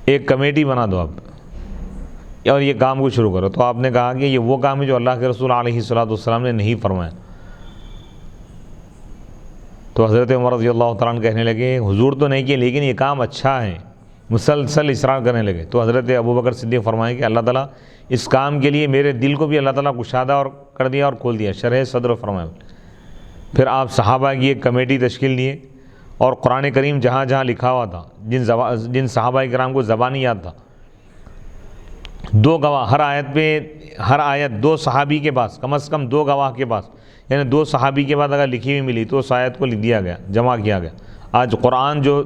ایک کمیٹی بنا دو آپ، اور یہ کام کو شروع کرو۔ تو آپ نے کہا کہ یہ وہ کام ہے جو اللہ کے رسول علیہ السلام نے نہیں فرمایا۔ تو حضرت عمر رضی اللہ تعالیٰ عنہ کہنے لگے حضور تو نہیں کیے، لیکن یہ کام اچھا ہے، مسلسل اصرار کرنے لگے۔ تو حضرت ابوبکر صدیق فرمائے کہ اللہ تعالیٰ اس کام کے لیے میرے دل کو بھی اللہ تعالیٰ کشادہ اور کر دیا اور کھول دیا، شرح صدر فرمایا۔ پھر آپ صحابہ کی ایک کمیٹی تشکیل دیے، اور قرآن کریم جہاں جہاں لکھا ہوا تھا، جن صحابہ کرام کو زبانی یاد تھا، 2 گواہ ہر آیت 2 صحابی کے پاس، کم از کم 2 گواہ کے پاس، یعنی 2 صحابی کے بعد اگر لکھی ہوئی ملی تو اس آیت کو لکھ دیا گیا، جمع کیا گیا۔ آج قرآن جو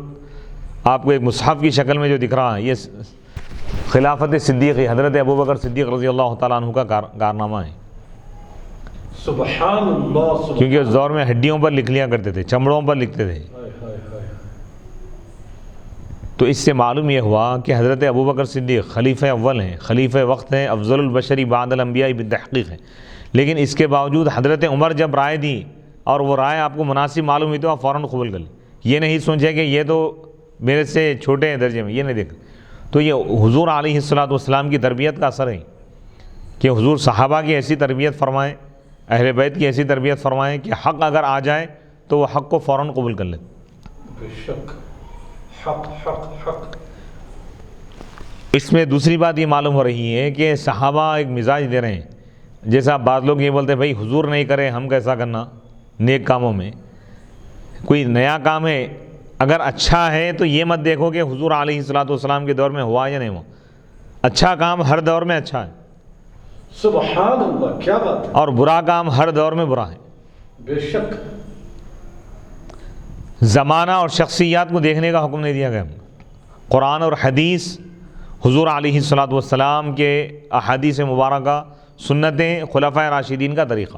آپ کو ایک مصحف کی شکل میں جو دکھ رہا ہے، یہ خلافت صدیقی حضرت ابوبکر صدیق رضی اللہ تعالیٰ عنہ کا کارنامہ ہے. سبحان اللہ. کیونکہ اس دور میں ہڈیوں پر لکھ لیا کرتے تھے، چمڑوں پر لکھتے تھے. تو اس سے معلوم یہ ہوا کہ حضرت ابوبکر صدیق خلیفہ اول ہیں، خلیفہ وقت ہیں، افضل البشری بعد الانبیاء بالتحقیق ہیں. لیکن اس کے باوجود حضرت عمر جب رائے دی اور وہ رائے آپ کو مناسب معلوم ہوئی تو آپ فوراً قبول کر لیں. یہ نہیں سوچے کہ یہ تو میرے سے چھوٹے ہیں درجے میں، یہ نہیں دیکھ. تو یہ حضور علیہ السلام کی تربیت کا اثر ہے کہ حضور صحابہ کی ایسی تربیت فرمائیں، اہل بیت کی ایسی تربیت فرمائیں کہ حق اگر آ جائے تو وہ حق کو فوراً قبول کر لیں. بے شک حق حق حق. اس میں دوسری بات یہ معلوم ہو رہی ہے کہ صحابہ ایک مزاج دے رہے ہیں. جیسا بعض لوگ یہ بولتے ہیں بھائی حضور نہیں کرے ہم کیسا کرنا. نیک کاموں میں کوئی نیا کام ہے اگر اچھا ہے تو یہ مت دیکھو کہ حضور علیہ السلام کے دور میں ہوا یا نہیں ہوا. اچھا کام ہر دور میں اچھا ہے. سبحان اللہ، کیا بات ہے. اور برا کام ہر دور میں برا ہے. بے شک. زمانہ اور شخصیات کو دیکھنے کا حکم نہیں دیا گیا. قرآن اور حدیث، حضور علیہ السلام کے احادیث مبارکہ، سنتیں، خلفائے راشدین کا طریقہ.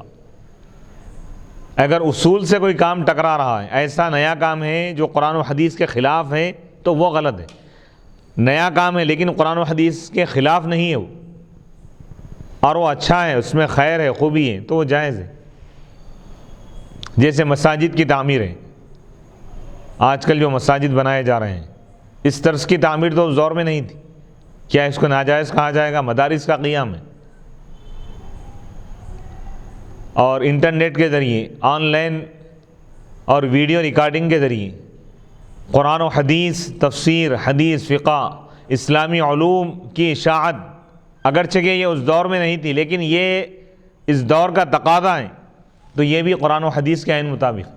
اگر اصول سے کوئی کام ٹکرا رہا ہے، ایسا نیا کام ہے جو قرآن و حدیث کے خلاف ہے تو وہ غلط ہے. نیا کام ہے لیکن قرآن و حدیث کے خلاف نہیں ہے وہ، اور وہ اچھا ہے، اس میں خیر ہے، خوبی ہے، تو وہ جائز ہے. جیسے مساجد کی تعمیر ہے. آج کل جو مساجد بنائے جا رہے ہیں اس طرز کی تعمیر تو اس دور میں نہیں تھی. کیا اس کو ناجائز کہا جائے گا؟ مدارس کا قیام ہے. اور انٹرنیٹ کے ذریعے، آن لائن اور ویڈیو ریکارڈنگ کے ذریعے قرآن و حدیث، تفسیر، حدیث، فقہ، اسلامی علوم کی اشاعت، اگرچہ کہ یہ اس دور میں نہیں تھی لیکن یہ اس دور کا تقاضا ہے، تو یہ بھی قرآن و حدیث کے عین مطابق.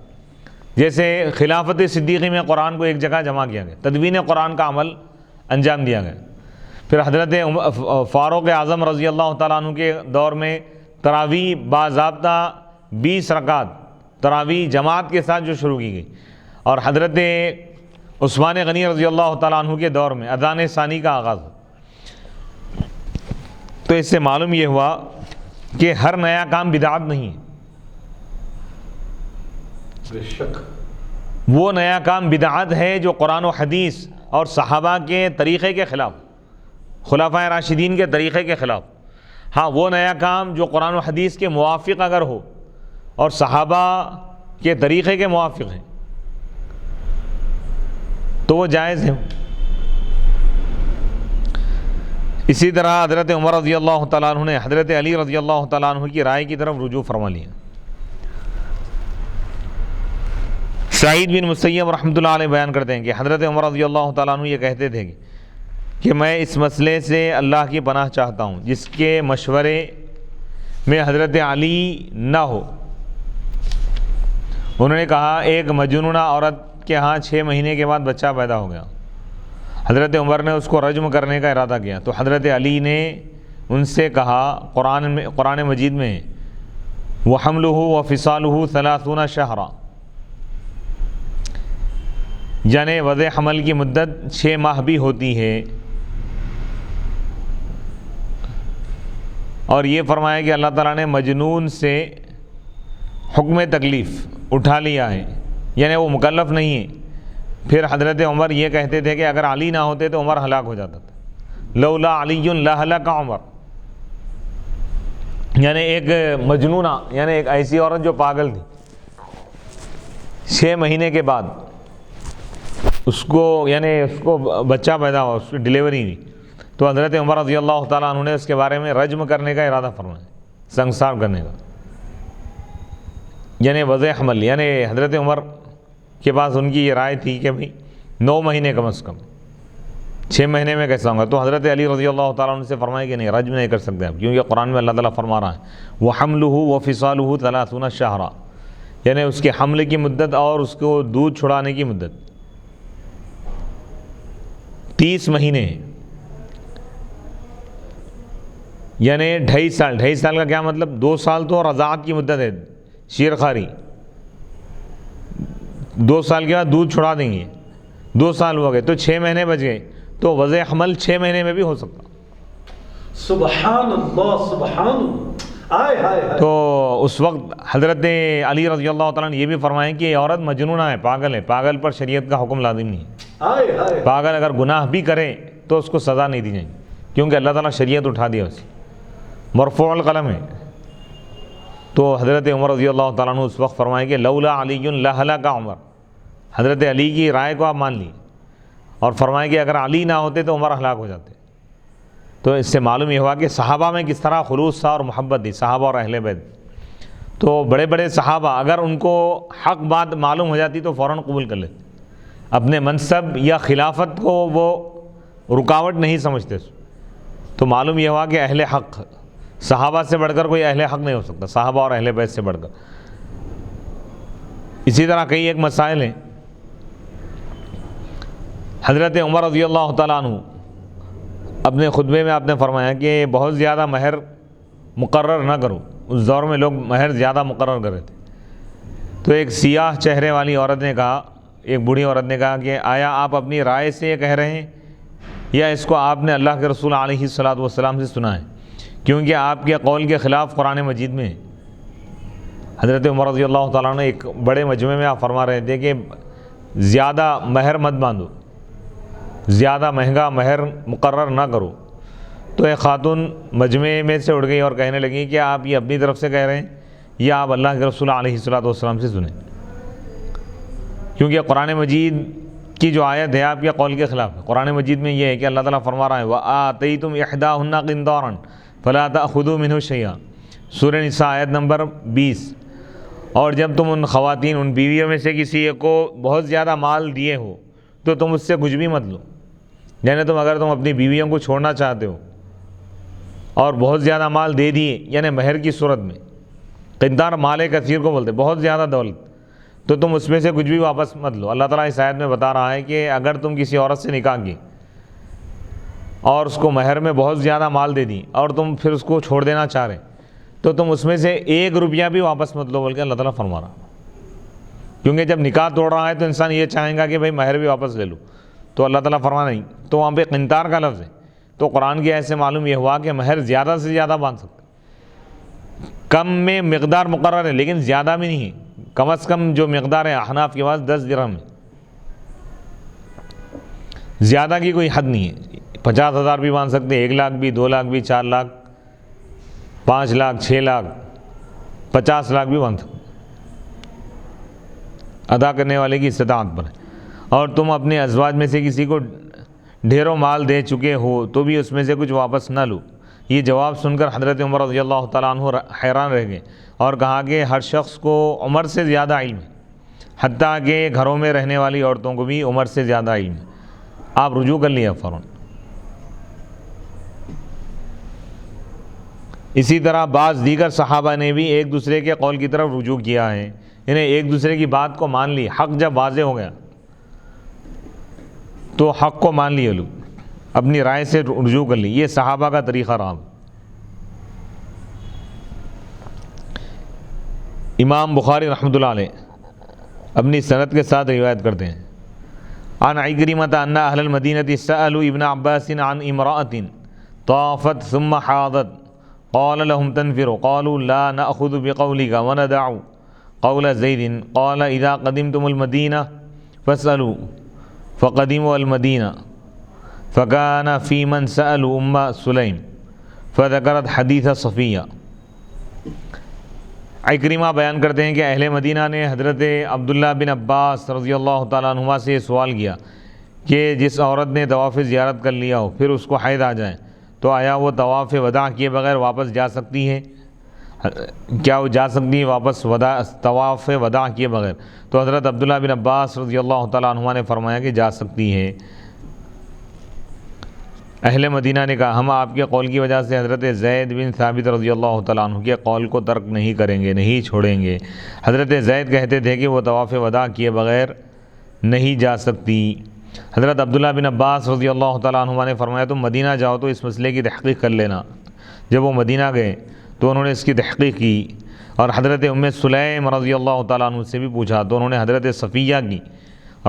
جیسے خلافت صدیقی میں قرآن کو ایک جگہ جمع کیا گیا، تدوین قرآن کا عمل انجام دیا گیا. پھر حضرت فاروق اعظم رضی اللہ تعالیٰ عنہ کے دور میں تراویح باضابطہ 20 رکعت تراویح جماعت کے ساتھ جو شروع کی گئی، اور حضرت عثمان غنی رضی اللہ تعالیٰ عنہ کے دور میں اذان ثانی کا آغاز. تو اس سے معلوم یہ ہوا کہ ہر نیا کام بدعت نہیں ہے. بے شک. وہ نیا کام بدعت ہے جو قرآن و حدیث اور صحابہ کے طریقے کے خلاف، خلفائے راشدین کے طریقے کے خلاف. ہاں وہ نیا کام جو قرآن و حدیث کے موافق اگر ہو اور صحابہ کے طریقے کے موافق ہیں تو وہ جائز ہے. اسی طرح حضرت عمر رضی اللہ تعالیٰ عنہ نے حضرت علی رضی اللہ تعالیٰ عنہ کی رائے کی طرف رجوع فرما لیا. سعید بن مسیب رحمۃ اللہ علیہ بیان کرتے ہیں کہ حضرت عمر رضی اللہ تعالیٰ عنہ یہ کہتے تھے کہ میں اس مسئلے سے اللہ کی پناہ چاہتا ہوں جس کے مشورے میں حضرت علی نہ ہو. انہوں نے کہا ایک مجنونہ عورت کے ہاں 6 مہینے کے بعد بچہ پیدا ہو گیا. حضرت عمر نے اس کو رجم کرنے کا ارادہ کیا تو حضرت علی نے ان سے کہا، قرآن مجید میں وَحَمْلُهُ وَفِصَالُهُ 30 شَهْرًا، یعنی وضع حمل کی مدت 6 ماہ بھی ہوتی ہے. اور یہ فرمایا کہ اللہ تعالیٰ نے مجنون سے حکم تکلیف اٹھا لیا ہے، یعنی وہ مکلف نہیں ہے. پھر حضرت عمر یہ کہتے تھے کہ اگر علی نہ ہوتے تو عمر ہلاک ہو جاتا تھا. لولا علی لہلک عمر، یعنی ایک مجنونہ، یعنی ایک ایسی عورت جو پاگل تھی، 6 مہینے کے بعد اس کو بچہ پیدا ہوا، اس کی ڈلیوری ہوئی، تو حضرت عمر رضی اللہ تعالیٰ عنہ نے اس کے بارے میں رجم کرنے کا ارادہ فرمایا، سنگسار کرنے کا، یعنی وضع حمل. یعنی حضرت عمر کے پاس ان کی یہ رائے تھی کہ بھئی 9 مہینے کم از کم، 6 مہینے میں کیسا ہوں گا. تو حضرت علی رضی اللہ تعالیٰ عنہ سے فرمایا کہ نہیں، رجم نہیں کر سکتے آپ، کیونکہ قرآن میں اللہ تعالیٰ فرما رہا ہے وَحَمْلُهُ وَفِصَالُهُ 30 شَهْرًا، یعنی اس کے حمل کی مدت اور اس کو دودھ چھڑانے کی مدت 30 مہینے، یعنی 2.5 سال. 2.5 سال کا کیا مطلب؟ 2 سال تو رضاعت کی مدت ہے، شیر خاری. 2 سال کے بعد دودھ چھڑا دیں گے، 2 سال ہو گئے تو 6 مہینے بچ گئے، تو وضع حمل 6 مہینے میں بھی ہو سکتا۔ سبحان اللہ سبحان اللہ، آئے ہائے ہائے۔ تو اس وقت حضرت علی رضی اللہ تعالیٰ نے یہ بھی فرمایا کہ یہ عورت مجنونہ ہے، پاگل ہے، پاگل پر شریعت کا حکم لازم نہیں ہے۔ آئے ہائے۔ پاگل اگر گناہ بھی کرے تو اس کو سزا نہیں دی جائے گی، کیونکہ اللہ تعالیٰ شریعت اٹھا دیا اسے، مرفوع القلم ہے۔ تو حضرت عمر رضی اللہ تعالیٰ عنہ اس وقت فرمائے کہ لولا علی لہلک عمر، حضرت علی کی رائے کو آپ مان لی، اور فرمائے کہ اگر علی نہ ہوتے تو عمر ہلاک ہو جاتے۔ تو اس سے معلوم یہ ہوا کہ صحابہ میں کس طرح خلوص تھا اور محبت تھی، صحابہ اور اہل بیت۔ تو بڑے بڑے صحابہ اگر ان کو حق بات معلوم ہو جاتی تو فوراً قبول کر لیتے، اپنے منصب یا خلافت کو وہ رکاوٹ نہیں سمجھتے۔ تو معلوم یہ ہوا کہ اہل حق، صحابہ سے بڑھ کر کوئی اہل حق نہیں ہو سکتا، صحابہ اور اہل بیت سے بڑھ کر۔ اسی طرح کئی ایک مسائل ہیں۔ حضرت عمر رضی اللہ تعالیٰ عنہ اپنے خطبے میں آپ نے فرمایا کہ بہت زیادہ مہر مقرر نہ کرو، اس دور میں لوگ مہر زیادہ مقرر کر رہے تھے۔ تو ایک سیاہ چہرے والی عورت نے کہا، ایک بوڑھی عورت نے کہا کہ آیا آپ اپنی رائے سے یہ کہہ رہے ہیں یا اس کو آپ نے اللہ کے رسول علیہ الصلاۃ والسلام سے سنا ہے؟ کیونکہ آپ کے قول کے خلاف قرآن مجید میں ہے۔ حضرت عمر رضی اللہ تعالیٰ نے ایک بڑے مجمع میں آپ فرما رہے تھے کہ زیادہ مہر مت باندھو، زیادہ مہنگا مہر مقرر نہ کرو۔ تو ایک خاتون مجمع میں سے اٹھ گئی اور کہنے لگی کہ آپ یہ اپنی طرف سے کہہ رہے ہیں یا آپ اللہ کے رسول علیہ الصلاۃ والسلام سے سنیں، کیونکہ قرآن مجید کی جو آیت ہے آپ کے قول کے خلاف ہے۔ قرآن مجید میں یہ ہے کہ اللہ تعالیٰ فرما رہا ہے وَآتَيْتُمْ إِحْدَاهُنَّ قِنطَارًا فَلَا تَأْخُذُوا مِنْهُ شَيْئًا، سورہ نساء آیت نمبر 20۔ اور جب تم ان خواتین، ان بیویوں میں سے کسی ایک کو بہت زیادہ مال دیے ہو تو تم اس سے کچھ بھی مت لو، یعنی اگر تم اپنی بیویوں کو چھوڑنا چاہتے ہو اور بہت زیادہ مال دے دیے، یعنی مہر کی صورت میں، قنطار مال کثیر کو بولتے بہت زیادہ دولت، تو تم اس میں سے کچھ بھی واپس مت لو۔ اللہ تعالیٰ اس آیت میں بتا رہا ہے کہ اگر تم کسی عورت سے نکاح کی اور اس کو مہر میں بہت زیادہ مال دے دی اور تم پھر اس کو چھوڑ دینا چاہ رہے تو تم اس میں سے 1 روپیہ بھی واپس مت لو، بلکہ اللہ تعالیٰ فرما رہا، کیونکہ جب نکاح توڑ رہا ہے تو انسان یہ چاہیں گا کہ بھائی مہر بھی واپس لے لو، تو اللہ تعالیٰ فرما نہیں، تو وہاں پہ قنطار کا لفظ ہے۔ تو قرآن کی ایسے معلوم یہ ہوا کہ مہر زیادہ سے زیادہ باندھ سکتے، کم میں مقدار مقرر ہے لیکن زیادہ بھی نہیں ہے، کم از کم جو مقدار ہے احناف کے پاس 10 درہم ہے، زیادہ کی کوئی حد نہیں ہے۔ 50,000 بھی باندھ سکتے، 1 لاکھ بھی، 2 لاکھ بھی، 4 لاکھ، 5 لاکھ، 6 لاکھ، 50 لاکھ بھی باندھ سکتے، ادا کرنے والے کی استطاعت پر ہے۔ اور تم اپنے ازواج میں سے کسی کو ڈھیروں مال دے چکے ہو تو بھی اس میں سے کچھ واپس نہ لو۔ یہ جواب سن کر حضرت عمر رضی اللہ تعالیٰ عنہ حیران رہ گئے اور کہا کہ ہر شخص کو عمر سے زیادہ علم ہے، حتیٰ کہ گھروں میں رہنے والی عورتوں کو بھی عمر سے زیادہ علم ہے۔ آپ رجوع کر لیا فوراً۔ اسی طرح بعض دیگر صحابہ نے بھی ایک دوسرے کے قول کی طرف رجوع کیا ہے، انہیں ایک دوسرے کی بات کو مان لی، حق جب واضح ہو گیا تو حق کو مان لیا، لوگ اپنی رائے سے رجوع کر لی۔ یہ صحابہ کا طریقہ رہا۔ امام بخاری رحمۃ اللہ علیہ اپنی سند کے ساتھ روایت کرتے ہیں، عن عکرمۃ ان اہل المدینہ سألوا ابن عباس عن امرأة طافت ثم حاضت قال لهم تنفروا قالوا لا نأخذ بقولك وندع قول زید قال اذا قدمتم المدینہ فاسألوا فقدموا المدینہ فكان في من سألوا ام سلیم فذكرت حدیث صفیہ۔ عکرمہ بیان کرتے ہیں کہ اہل مدینہ نے حضرت عبداللہ بن عباس رضی اللہ تعالیٰ عنہما سے یہ سوال کیا کہ جس عورت نے طواف زیارت کر لیا ہو پھر اس کو حیض آ جائے تو آیا وہ طواف وداع کیے بغیر واپس جا سکتی ہے؟ کیا وہ جا سکتی ہے واپس طواف وداع کیے بغیر؟ تو حضرت عبداللہ بن عباس رضی اللہ تعالیٰ عنہما نے فرمایا کہ جا سکتی ہے۔ اہل مدینہ نے کہا ہم آپ کے قول کی وجہ سے حضرت زید بن ثابت رضی اللہ تعالیٰ عنہ کے قول کو ترک نہیں کریں گے، نہیں چھوڑیں گے۔ حضرت زید کہتے تھے کہ وہ طواف وداع کیے بغیر نہیں جا سکتی۔ حضرت عبداللہ بن عباس رضی اللہ تعالیٰ عنہ نے فرمایا تم مدینہ جاؤ تو اس مسئلے کی تحقیق کر لینا۔ جب وہ مدینہ گئے تو انہوں نے اس کی تحقیق کی اور حضرت ام سلیم رضی اللہ تعالیٰ عنہ سے بھی پوچھا تو انہوں نے حضرت صفیہ کی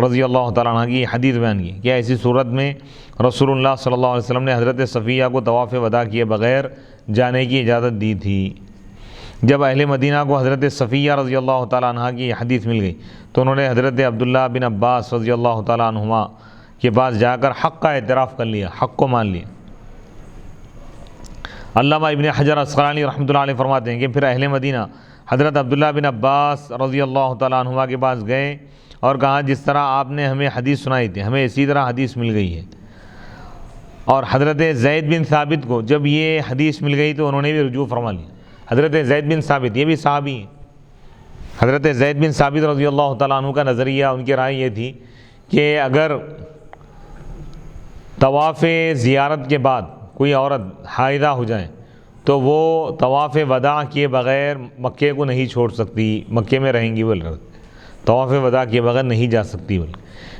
رضی اللہ تعالیٰ عنہ کی حدیث بیان کی کہ ایسی صورت میں رسول اللہ صلی اللہ علیہ وسلم نے حضرت صفیہ کو طواف وداع کیے بغیر جانے کی اجازت دی تھی۔ جب اہل مدینہ کو حضرت صفیہ رضی اللہ تعالیٰ عنہ کی حدیث مل گئی تو انہوں نے حضرت عبداللہ بن عباس رضی اللہ تعالیٰ عنہما کے پاس جا کر حق کا اعتراف کر لیا، حق کو مان لیا۔ علامہ ابن حجر عسقلانی رحمۃ اللہ علیہ فرماتے ہیں کہ پھر اہل مدینہ حضرت عبداللہ بن عباس رضی اللہ تعالیٰ عنہما کے پاس گئے اور کہا جس طرح آپ نے ہمیں حدیث سنائی تھی ہمیں اسی طرح حدیث مل گئی ہے۔ اور حضرت زید بن ثابت کو جب یہ حدیث مل گئی تو انہوں نے بھی رجوع فرما لیا۔ حضرت زید بن ثابت یہ بھی صحابی ہیں۔ حضرت زید بن ثابت رضی اللہ تعالیٰ عنہ کا نظریہ، ان کی رائے یہ تھی کہ اگر طواف زیارت کے بعد کوئی عورت حائضہ ہو جائے تو وہ طواف وداع کیے بغیر مکے کو نہیں چھوڑ سکتی، مکے میں رہیں گی، وہ طواف وداع کیے بغیر نہیں جا سکتی۔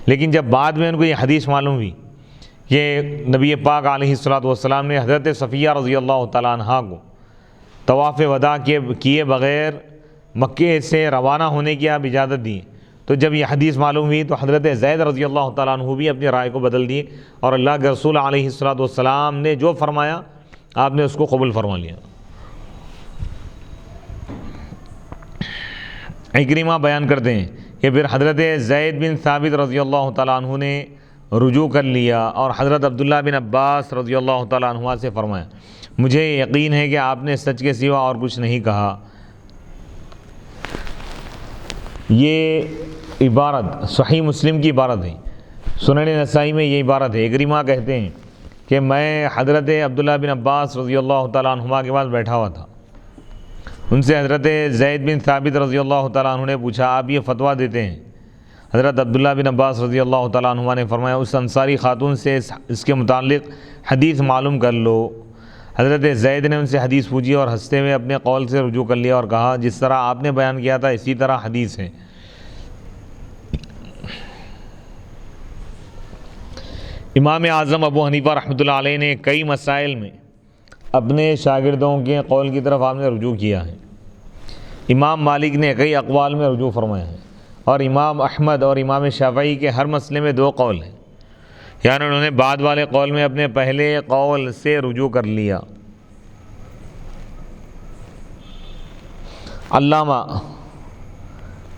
لیکن جب بعد میں ان کو یہ حدیث معلوم ہوئی کہ نبی پاک علیہ الصلوۃ والسلام نے حضرت صفیہ رضی اللہ تعالیٰ عنہ کو طواف وداع کیے بغیر مکے سے روانہ ہونے کی آپ اجازت دی، تو جب یہ حدیث معلوم ہوئی تو حضرت زید رضی اللہ تعالیٰ عنہ بھی اپنی رائے کو بدل دیے اور اللہ کے رسول علیہ الصلوۃ والسلام نے جو فرمایا آپ نے اس کو قبول فرما لیا۔ اکرمہ بیان کرتے ہیں کہ پھر حضرت زید بن ثابت رضی اللہ تعالیٰ عنہ نے رجوع کر لیا اور حضرت عبداللہ بن عباس رضی اللہ تعالیٰ عنہ سے فرمایا مجھے یقین ہے کہ آپ نے سچ کے سوا اور کچھ نہیں کہا۔ یہ عبارت صحیح مسلم کی عبارت ہے، سنن نسائی میں یہ عبارت ہے۔ اکرمہ کہتے ہیں کہ میں حضرت عبداللہ بن عباس رضی اللہ تعالیٰ عنہما کے پاس بیٹھا ہوا تھا، ان سے حضرت زید بن ثابت رضی اللہ تعالیٰ عنہ نے پوچھا آپ یہ فتویٰ دیتے ہیں؟ حضرت عبداللہ بن عباس رضی اللہ تعالیٰ عنہ نے فرمایا اس انصاری خاتون سے اس کے متعلق حدیث معلوم کر لو۔ حضرت زید نے ان سے حدیث پوچھی اور ہنستے ہوئے اپنے قول سے رجوع کر لیا اور کہا جس طرح آپ نے بیان کیا تھا اسی طرح حدیث ہے۔ امام اعظم ابو حنیفہ رحمۃ اللہ علیہ نے کئی مسائل میں اپنے شاگردوں کے قول کی طرف آپ نے رجوع کیا ہے۔ امام مالک نے کئی اقوال میں رجوع فرمایا ہے اور امام احمد اور امام شافعی کے ہر مسئلے میں 2 قول ہیں، یعنی انہوں نے بعد والے قول میں اپنے پہلے قول سے رجوع کر لیا۔ علامہ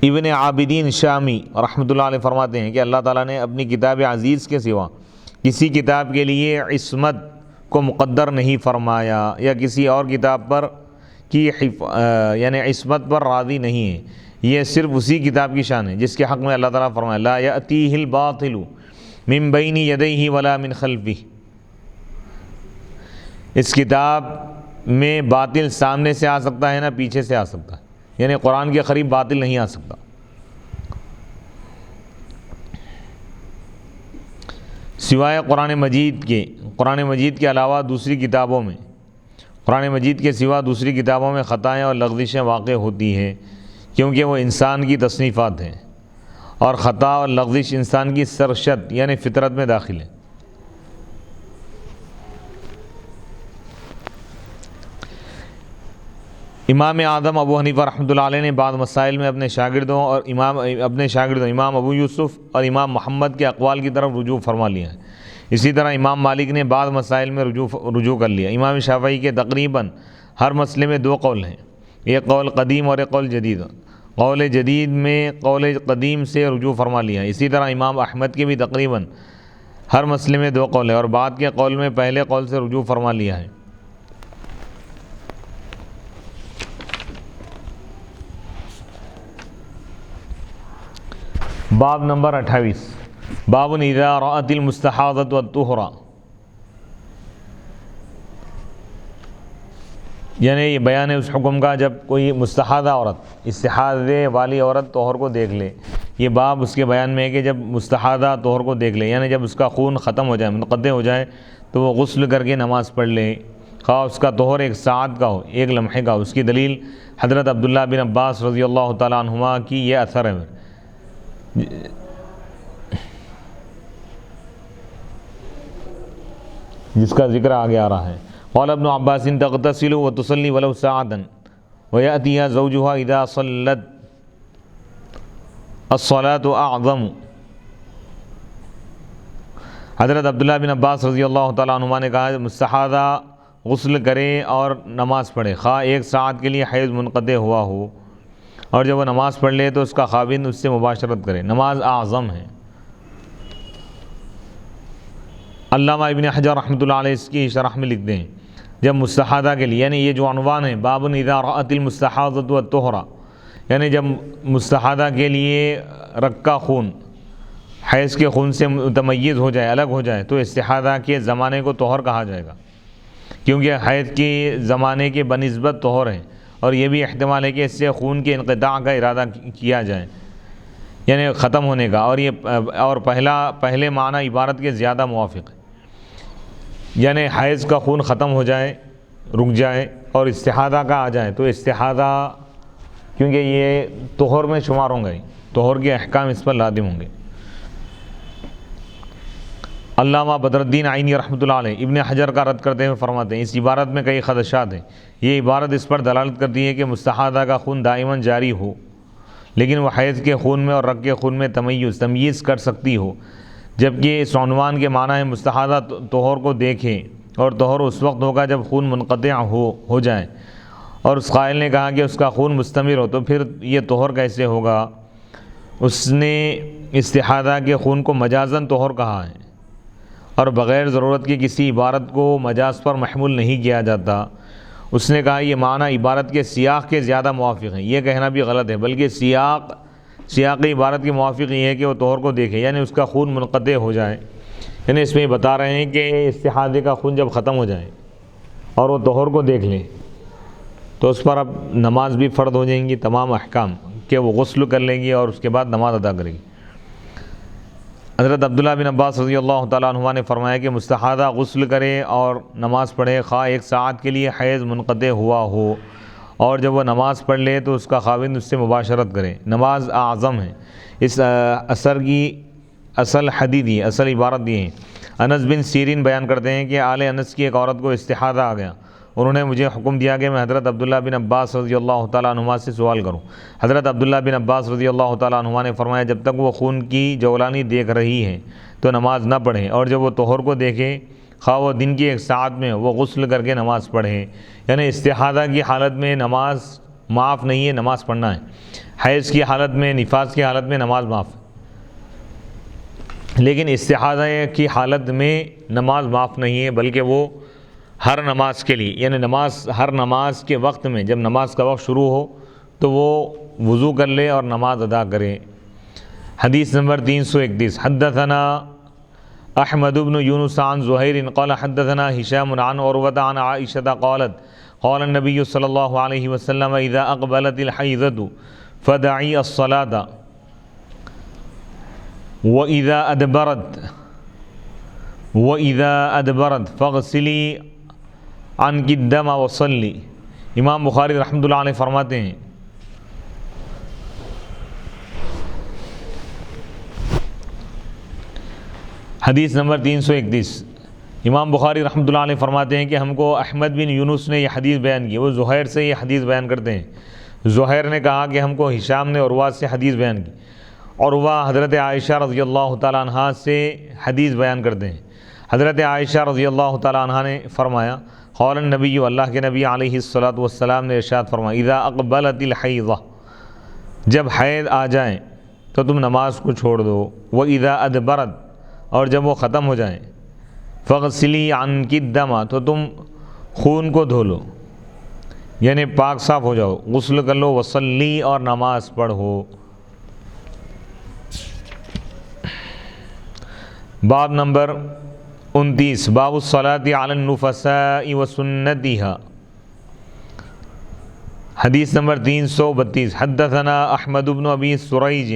ابن عابدین شامی رحمۃ اللہ علیہ فرماتے ہیں کہ اللہ تعالیٰ نے اپنی کتاب عزیز کے سوا کسی کتاب کے لیے عصمت کو مقدر نہیں فرمایا یا کسی اور کتاب پر کی یعنی عصمت پر راضی نہیں ہے، یہ صرف اسی کتاب کی شان ہے جس کے حق میں اللہ تعالیٰ فرمایا لا یأتیہ الباطل من بین یدیہ ولا من خلفہ۔ اس کتاب میں باطل سامنے سے آ سکتا ہے نہ پیچھے سے آ سکتا ہے، یعنی قرآن کے قریب باطل نہیں آ سکتا۔ سوائے قرآن مجید کے علاوہ دوسری کتابوں میں قرآن مجید کے سوا دوسری کتابوں میں خطائیں اور لغزشیں واقع ہوتی ہیں کیونکہ وہ انسان کی تصنیفات ہیں اور خطا اور لغزش انسان کی سرشت یعنی فطرت میں داخل ہے۔ امام اعظم ابو حنیفہ رحمۃ اللہ علیہ نے بعض مسائل میں اپنے شاگردوں امام ابو یوسف اور امام محمد کے اقوال کی طرف رجوع فرما لیا ہے۔ اسی طرح امام مالک نے بعض مسائل میں رجوع کر لیا۔ امام شافعی کے تقریباً ہر مسئلے میں 2 قول ہیں، ایک قول قدیم اور ایک قول جدید۔ قول جدید میں قول قدیم سے رجوع فرما لیا۔ اسی طرح امام احمد کے بھی تقریباً ہر مسئلے میں 2 قول ہیں اور بعد کے قول میں پہلے قول سے رجوع فرما لیا ہے۔ باب نمبر 28 باب اذا رأت المستحاضة والطہرا، یعنی یہ بیان ہے اس حکم کا جب کوئی مستحاضہ عورت، استحاضے والی عورت طہر کو دیکھ لے۔ یہ باب اس کے بیان میں ہے کہ جب مستحاضہ طہر کو دیکھ لے یعنی جب اس کا خون ختم ہو جائے، منقطع ہو جائے، تو وہ غسل کر کے نماز پڑھ لے، خواہ اس کا طہر 1 ساعت کا ہو، 1 لمحے کا ہو۔ اس کی دلیل حضرت عبداللہ بن عباس رضی اللہ تعالیٰ عنہما کی یہ اثر ہے جس کا ذکر آگے آ رہا ہے۔ قال ابن عباس تغتسل وتصلي ولو ساعة ويأتيها زوجها إذا صلت الصلاة أعظم حضرت عبداللہ بن عباس رضی اللہ تعالیٰ عنہما نے کہا مستحاضہ غسل کرے اور نماز پڑھے، خواہ 1 ساعت کے لیے حیض منقطع ہوا ہو، اور جب وہ نماز پڑھ لے تو اس کا خاوند اس سے مباشرت کرے۔ نماز اعظم ہے۔ علامہ ابن حجر رحمۃ اللہ علیہ اس کی شرح میں لکھتے ہیں جب مستحاضہ کے لیے، یعنی یہ جو عنوان ہے باب اذا رأت المستحاضۃ والطہرہ، یعنی جب مستحاضہ کے لیے رکا خون حیض کے خون سے متمیز ہو جائے، الگ ہو جائے، تو استحاضہ کے زمانے کو طہر کہا جائے گا، کیونکہ حیض کے زمانے کے بنسبت طہر ہے، اور یہ بھی احتمال ہے کہ اس سے خون کے انقطاع کا ارادہ کیا جائے، یعنی ختم ہونے کا، اور پہلے معنی عبارت کے زیادہ موافق ہے، یعنی حیض کا خون ختم ہو جائے، رک جائے، اور استحاضہ کا آ جائے، تو استحاضہ کیونکہ یہ طہر میں شمار ہوں گے، طہر کے احکام اس پر لازم ہوں گے۔ علامہ بدر الدین عینی رحمۃ اللہ علیہ ابن حجر کا رد کرتے ہوئے فرماتے ہیں اس عبارت میں کئی خدشات ہیں۔ یہ عبارت اس پر دلالت کرتی ہے کہ مستحاضہ کا خون دائماً جاری ہو، لیکن وہ حیض کے خون میں اور رگ کے خون میں تمیز کر سکتی ہو، جبکہ اس عنوان کے معنی ہے مستحاضہ طہور کو دیکھے، اور طہور اس وقت ہوگا جب خون منقطع ہو جائے، اور اس قائل نے کہا کہ اس کا خون مستمر ہو تو پھر یہ طہور کیسے ہوگا؟ اس نے استحاضہ کے خون کو مجازاً طہور کہا ہے، اور بغیر ضرورت کی کسی عبارت کو مجاز پر محمول نہیں کیا جاتا۔ اس نے کہا یہ معنی عبارت کے سیاق کے زیادہ موافق ہیں، یہ کہنا بھی غلط ہے، بلکہ سیاق عبارت کے موافق یہ ہے کہ وہ طہور کو دیکھے، یعنی اس کا خون منقطع ہو جائے، یعنی اس میں بتا رہے ہیں کہ استحاضے کا خون جب ختم ہو جائے اور وہ طہور کو دیکھ لیں تو اس پر اب نماز بھی فرض ہو جائیں گی، تمام احکام کہ وہ غسل کر لیں گی اور اس کے بعد نماز ادا کرے گی۔ حضرت عبداللہ بن عباس رضی اللہ تعالیٰ عنہما نے فرمایا کہ مستحاضہ غسل کرے اور نماز پڑھے، خواہ 1 ساعت کے لیے حیض منقطع ہوا ہو، اور جب وہ نماز پڑھ لے تو اس کا خاوند اس سے مباشرت کرے۔ نماز اعظم ہے۔ اس اثر کی اصل عبارت یہ ہے۔ انس بن سیرین بیان کرتے ہیں کہ آل انس کی ایک عورت کو استحاضہ آ گیا، انہوں نے مجھے حکم دیا کہ میں حضرت عبداللہ بن عباس رضی اللہ تعالیٰ عنہما سے سوال کروں۔ حضرت عبداللہ بن عباس رضی اللہ تعالیٰ عنہما نے فرمایا جب تک وہ خون کی جولانی دیکھ رہی ہے تو نماز نہ پڑھیں، اور جب وہ طہور کو دیکھے خواہ وہ دن کی 1 ساعت میں وہ غسل کر کے نماز پڑھیں، یعنی استحاضہ کی حالت میں نماز معاف نہیں ہے، نماز پڑھنا ہے۔ حیض کی حالت میں، نفاس کی حالت میں نماز معاف ہے، لیکن استحاضہ کی حالت میں نماز معاف نہیں ہے، بلکہ وہ ہر نماز کے لیے، یعنی ہر نماز کے وقت میں جب نماز کا وقت شروع ہو تو وہ وضو کر لے اور نماز ادا کرے۔ حدیث نمبر 331 حدثنا احمد بن یونس عن زہیر قال حدثنا ہشام عن عروۃ عن عائشہ قالت قال النبی صلی اللہ علیہ وسلم اذا اقبلت الحیضۃ فدعی الصلاۃ وَإِذَا أَدْبَرَتْ فَاغْسِلِي عَنْكِ الدَّمَ وَصَلِّي۔ امام بخاری رحمۃ اللہ علیہ فرماتے ہیں حدیث نمبر 331 امام بخاری رحمۃ اللہ علیہ فرماتے ہیں کہ ہم کو احمد بن یونس نے یہ حدیث بیان کی، وہ زہیر سے یہ حدیث بیان کرتے ہیں۔ زہیر نے کہا کہ ہم کو ہشام نے عروہ سے حدیث بیان کی، عروہ حضرت عائشہ رضی اللہ تعالیٰ عنہ سے حدیث بیان کرتے ہیں۔ حضرت عائشہ رضی اللہ تعالیٰ عنہ نے فرمایا قال النبی، اللہ کے نبی علیہ الصلاۃ والسلام نے ارشاد فرمایا اذا اقبلت الحیضہ، جب حیض آ جائیں تو تم نماز کو چھوڑ دو، وَإِذَا أَدْبَرَتْ، اور جب وہ ختم ہو جائیں، فَاغْسِلِي عَنْكِ الدَّمَ، تو تم خون کو دھو لو، یعنی پاک صاف ہو جاؤ، غسل کر لو، وصلی، اور نماز پڑھو۔ باب نمبر 29 باب الصلاة علی النفساء وسنتها۔ حدیث نمبر 332 حدثنا احمد بن ابی سریج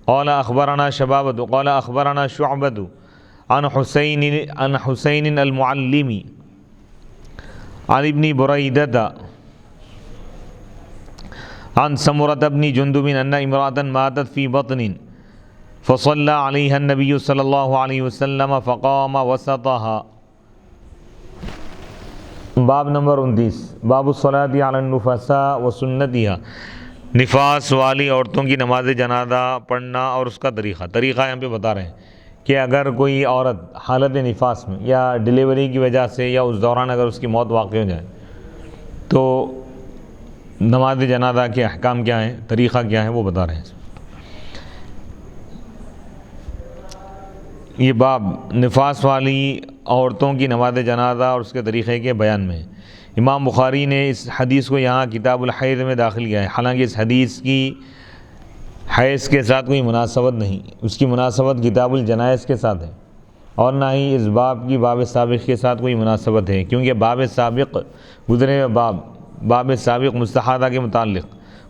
قال اخبرنا شبابۃ قال اخبرنا شعبۃ عن حسین المعلم عن ابن بریدہ عن سمرۃ بن جندب ان امرأة ماتت فی بطن فصلى علیہ النبی صلی اللہ علیہ وسلم فقام وسطها۔ باب نمبر 29 باب الصلاة علی النفساء وسنتها، نفاس والی عورتوں کی نماز جنازہ پڑھنا اور اس کا طریقہ یہاں پہ بتا رہے ہیں کہ اگر کوئی عورت حالت نفاس میں یا ڈلیوری کی وجہ سے یا اس دوران اگر اس کی موت واقع ہو جائے تو نماز جنازہ کے احکام کیا ہیں، طریقہ کیا ہے، وہ بتا رہے ہیں۔ یہ باب نفاس والی عورتوں کی نماز جنازہ اور اس کے طریقے کے بیان میں ہے۔ امام بخاری نے اس حدیث کو یہاں کتاب الحیض میں داخل کیا ہے، حالانکہ اس حدیث کی حیض کے ساتھ کوئی مناسبت نہیں، اس کی مناسبت کتاب الجنائز کے ساتھ ہے، اور نہ ہی اس باب کی باب سابق کے ساتھ کوئی مناسبت ہے، کیونکہ باب سابق گزرے ہوئے باب سابق مستحاضہ کے متعلق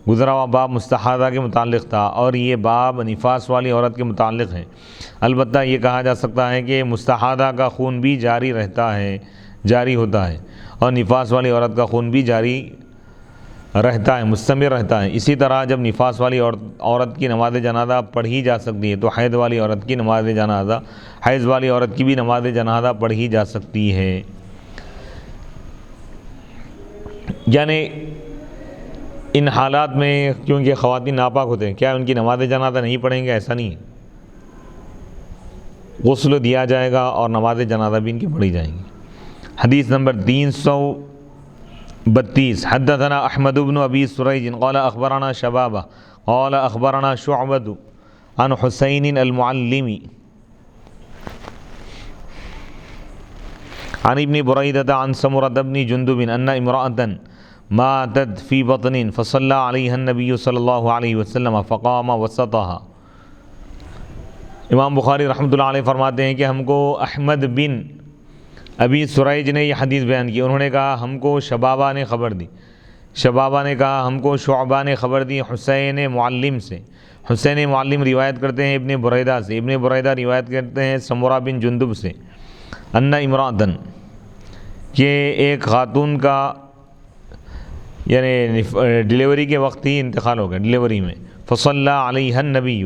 گزرا ہوا باب مستحاضہ کے متعلق تھا، اور یہ باب نفاس والی عورت کے متعلق ہے۔ البتہ یہ کہا جا سکتا ہے کہ مستحاضہ کا خون بھی جاری ہوتا ہے، اور نفاس والی عورت کا خون بھی جاری رہتا ہے، مستمر رہتا ہے۔ اسی طرح جب نفاس والی عورت کی نماز جنازہ پڑھی جا سکتی ہے تو حیض والی عورت کی نماز جنازہ، حیض والی عورت کی بھی نماز جنازہ پڑھی جا سکتی ہے۔ یعنی ان حالات میں کیونکہ خواتین ناپاک ہوتے ہیں، کیا ان کی نماز جنازہ نہیں پڑھیں گے؟ ایسا نہیں ہے، غسل دیا جائے گا اور نماز جنازہ بھی ان کی پڑھی جائیں گی۔ حدیث نمبر 332 حدثنا احمد بن ابی سریج قال اخبرنا شبابہ قال اخبرنا شعبۃ عن حسین المعلمی عن ابن بریدہ عن سمرۃ بن جندب ان امرأة ماتت فی بطن فصلی علیہا النبی صلی اللہ علیہ وسلم فقام وسطها۔ امام بخاری رحمۃ اللہ علیہ فرماتے ہیں کہ ہم کو احمد بن ابی سریج نے یہ حدیث بیان کی، انہوں نے کہا ہم کو شبابہ نے خبر دی، شبابہ نے کہا ہم کو شعبہ نے خبر دی حسین معلم سے۔ حسین معلم روایت کرتے ہیں ابن بریدہ سے، ابن بریدہ روایت کرتے ہیں سمرہ بن جندب سے، ان امرأۃ کہ ایک خاتون کا یعنی ڈلیوری کے وقت ہی انتقال ہو گیا، ڈلیوری میں، فصلی علیہا النبی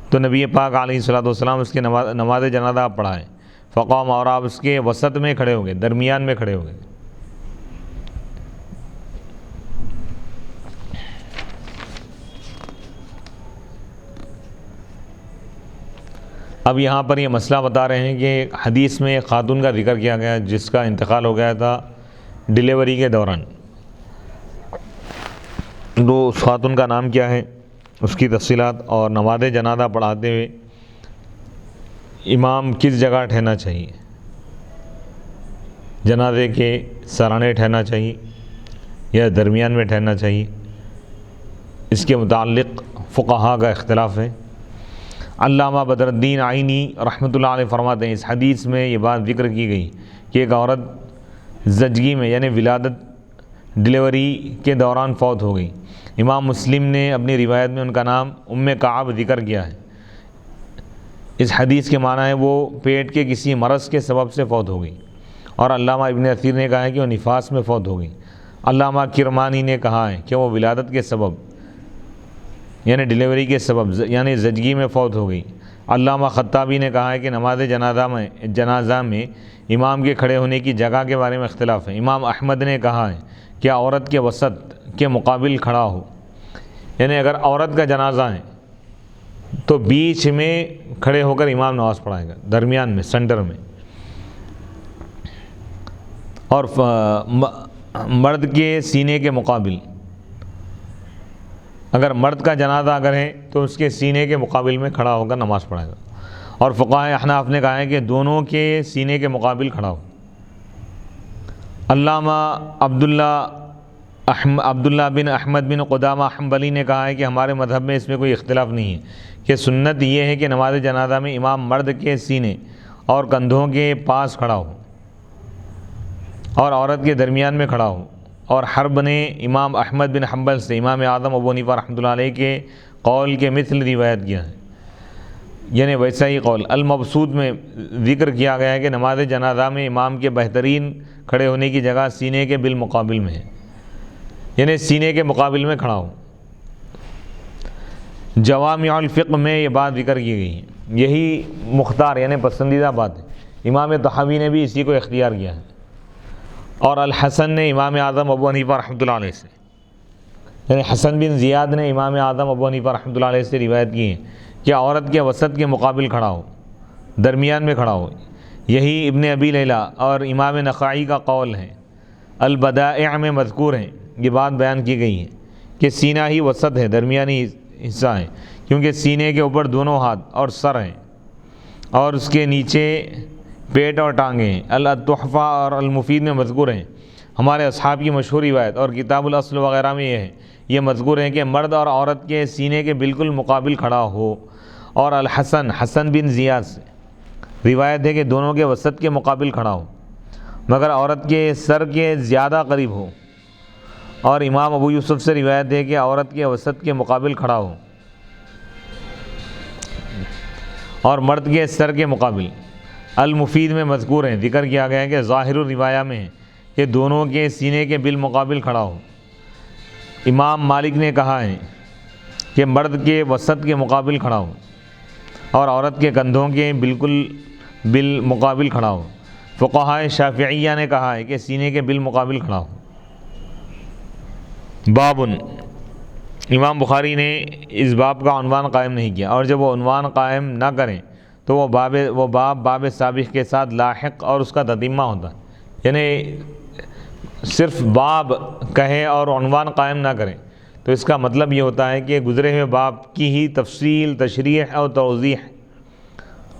تو نبی پاک علیہ الصلوۃ والسلام اس کے نماز جنازہ پڑھائے، فقام اور آپ اس کے وسط میں کھڑے ہو گئے، درمیان میں کھڑے ہو گئے۔ اب یہاں پر یہ مسئلہ بتا رہے ہیں کہ حدیث میں ایک خاتون کا ذکر کیا گیا جس کا انتقال ہو گیا تھا ڈلیوری کے دوران، تو اس خاتون کا نام کیا ہے، اس کی تفصیلات، اور نماز جنازہ پڑھاتے ہوئے امام کس جگہ ٹھہرنا چاہیے، جنازے کے سرانے ٹھہرنا چاہیے یا درمیان میں ٹھہرنا چاہیے، اس کے متعلق فقہاء کا اختلاف ہے۔ علامہ بدر الدین عینی رحمۃ اللہ علیہ فرماتے ہیں اس حدیث میں یہ بات ذکر کی گئی کہ ایک عورت زچگی میں یعنی ولادت ڈلیوری کے دوران فوت ہو گئی۔ امام مسلم نے اپنی روایت میں ان کا نام ام کعب ذکر کیا ہے۔ اس حدیث کے معنی ہے وہ پیٹ کے کسی مرض کے سبب سے فوت ہو گئی، اور علامہ ابن اثیر نے کہا ہے کہ وہ نفاس میں فوت ہو گئی۔ علامہ کرمانی نے کہا ہے کہ وہ ولادت کے سبب یعنی ڈلیوری کے سبب یعنی زچگی میں فوت ہو گئی۔ علامہ خطابی نے کہا ہے کہ نماز جنازہ میں امام کے کھڑے ہونے کی جگہ کے بارے میں اختلاف ہے۔ امام احمد نے کہا ہے کہ عورت کے وسط کے مقابل کھڑا ہو، یعنی اگر عورت کا جنازہ ہے تو بیچ میں کھڑے ہو کر امام نماز پڑھائے گا، درمیان میں، سینٹر میں، اور مرد کے سینے کے مقابل، اگر مرد کا جنازہ اگر ہے تو اس کے سینے کے مقابل میں کھڑا ہو کر نماز پڑھائے گا، اور فقہاء احناف نے کہا ہے کہ دونوں کے سینے کے مقابل کھڑا ہو۔ علامہ عبداللہ بن احمد بن قدامہ حنبلی نے کہا ہے کہ ہمارے مذہب میں اس میں کوئی اختلاف نہیں ہے، کہ سنت یہ ہے کہ نماز جنازہ میں امام مرد کے سینے اور کندھوں کے پاس کھڑا ہو اور عورت کے درمیان میں کھڑا ہو، اور حرب نے امام احمد بن حنبل سے امام اعظم ابو حنیفہ رحمۃ اللہ علیہ کے قول کے مثل روایت کیا ہے، یعنی ویسا ہی قول المبسوط میں ذکر کیا گیا ہے کہ نماز جنازہ میں امام کے بہترین کھڑے ہونے کی جگہ سینے کے بالمقابل میں ہے، یعنی سینے کے مقابل میں کھڑا ہو۔ جوامع الفقہ میں یہ بات ذکر کی گئی ہے، یہی مختار یعنی پسندیدہ بات ہے۔ امام طحاوی نے بھی اسی کو اختیار کیا ہے، اور الحسن نے امام اعظم ابو حنیفہ رحمۃ اللہ علیہ سے، یعنی حسن بن زیاد نے امام اعظم ابو حنیفہ رحمۃ اللہ علیہ سے روایت کی ہے کہ عورت کے وسط کے مقابل کھڑا ہو، درمیان میں کھڑا ہو. یہی ابن ابی لیلہ اور امام نخعی کا قول ہے. البدائع میں مذکور ہیں، یہ بات بیان کی گئی ہے کہ سینہ ہی وسط ہے، درمیانی حصہ ہے، کیونکہ سینے کے اوپر دونوں ہاتھ اور سر ہیں اور اس کے نیچے پیٹ اور ٹانگیں ہیں. التحفہ اور المفید میں مذکور ہیں. ہمارے اصحاب کی مشہور روایت اور کتاب الاصل وغیرہ میں یہ مذکور ہے کہ مرد اور عورت کے سینے کے بالکل مقابل کھڑا ہو. اور حسن بن زیاد سے روایت ہے کہ دونوں کے وسط کے مقابل کھڑا ہو مگر عورت کے سر کے زیادہ قریب ہو. اور امام ابو یوسف سے روایت ہے کہ عورت کے وسط کے مقابل کھڑا ہو اور مرد کے سر کے مقابل. المفید میں مذکور ہیں، ذکر کیا گیا ہے کہ ظاہر الروایہ میں ہے کہ دونوں کے سینے کے بالمقابل کھڑا ہو. امام مالک نے کہا ہے کہ مرد کے وسط کے مقابل کھڑا ہو اور عورت کے کندھوں کے بالکل بالمقابل کھڑا ہو. فقہائے شافعیہ نے کہا ہے کہ سینے کے بالمقابل کھڑا ہو. بابن، امام بخاری نے اس باب کا عنوان قائم نہیں کیا، اور جب وہ عنوان قائم نہ کریں تو وہ باب سابق کے ساتھ لاحق اور اس کا تتمہ ہوتا ہے. یعنی صرف باب کہے اور عنوان قائم نہ کریں تو اس کا مطلب یہ ہوتا ہے کہ گزرے ہوئے باب کی ہی تفصیل، تشریح اور توضیح،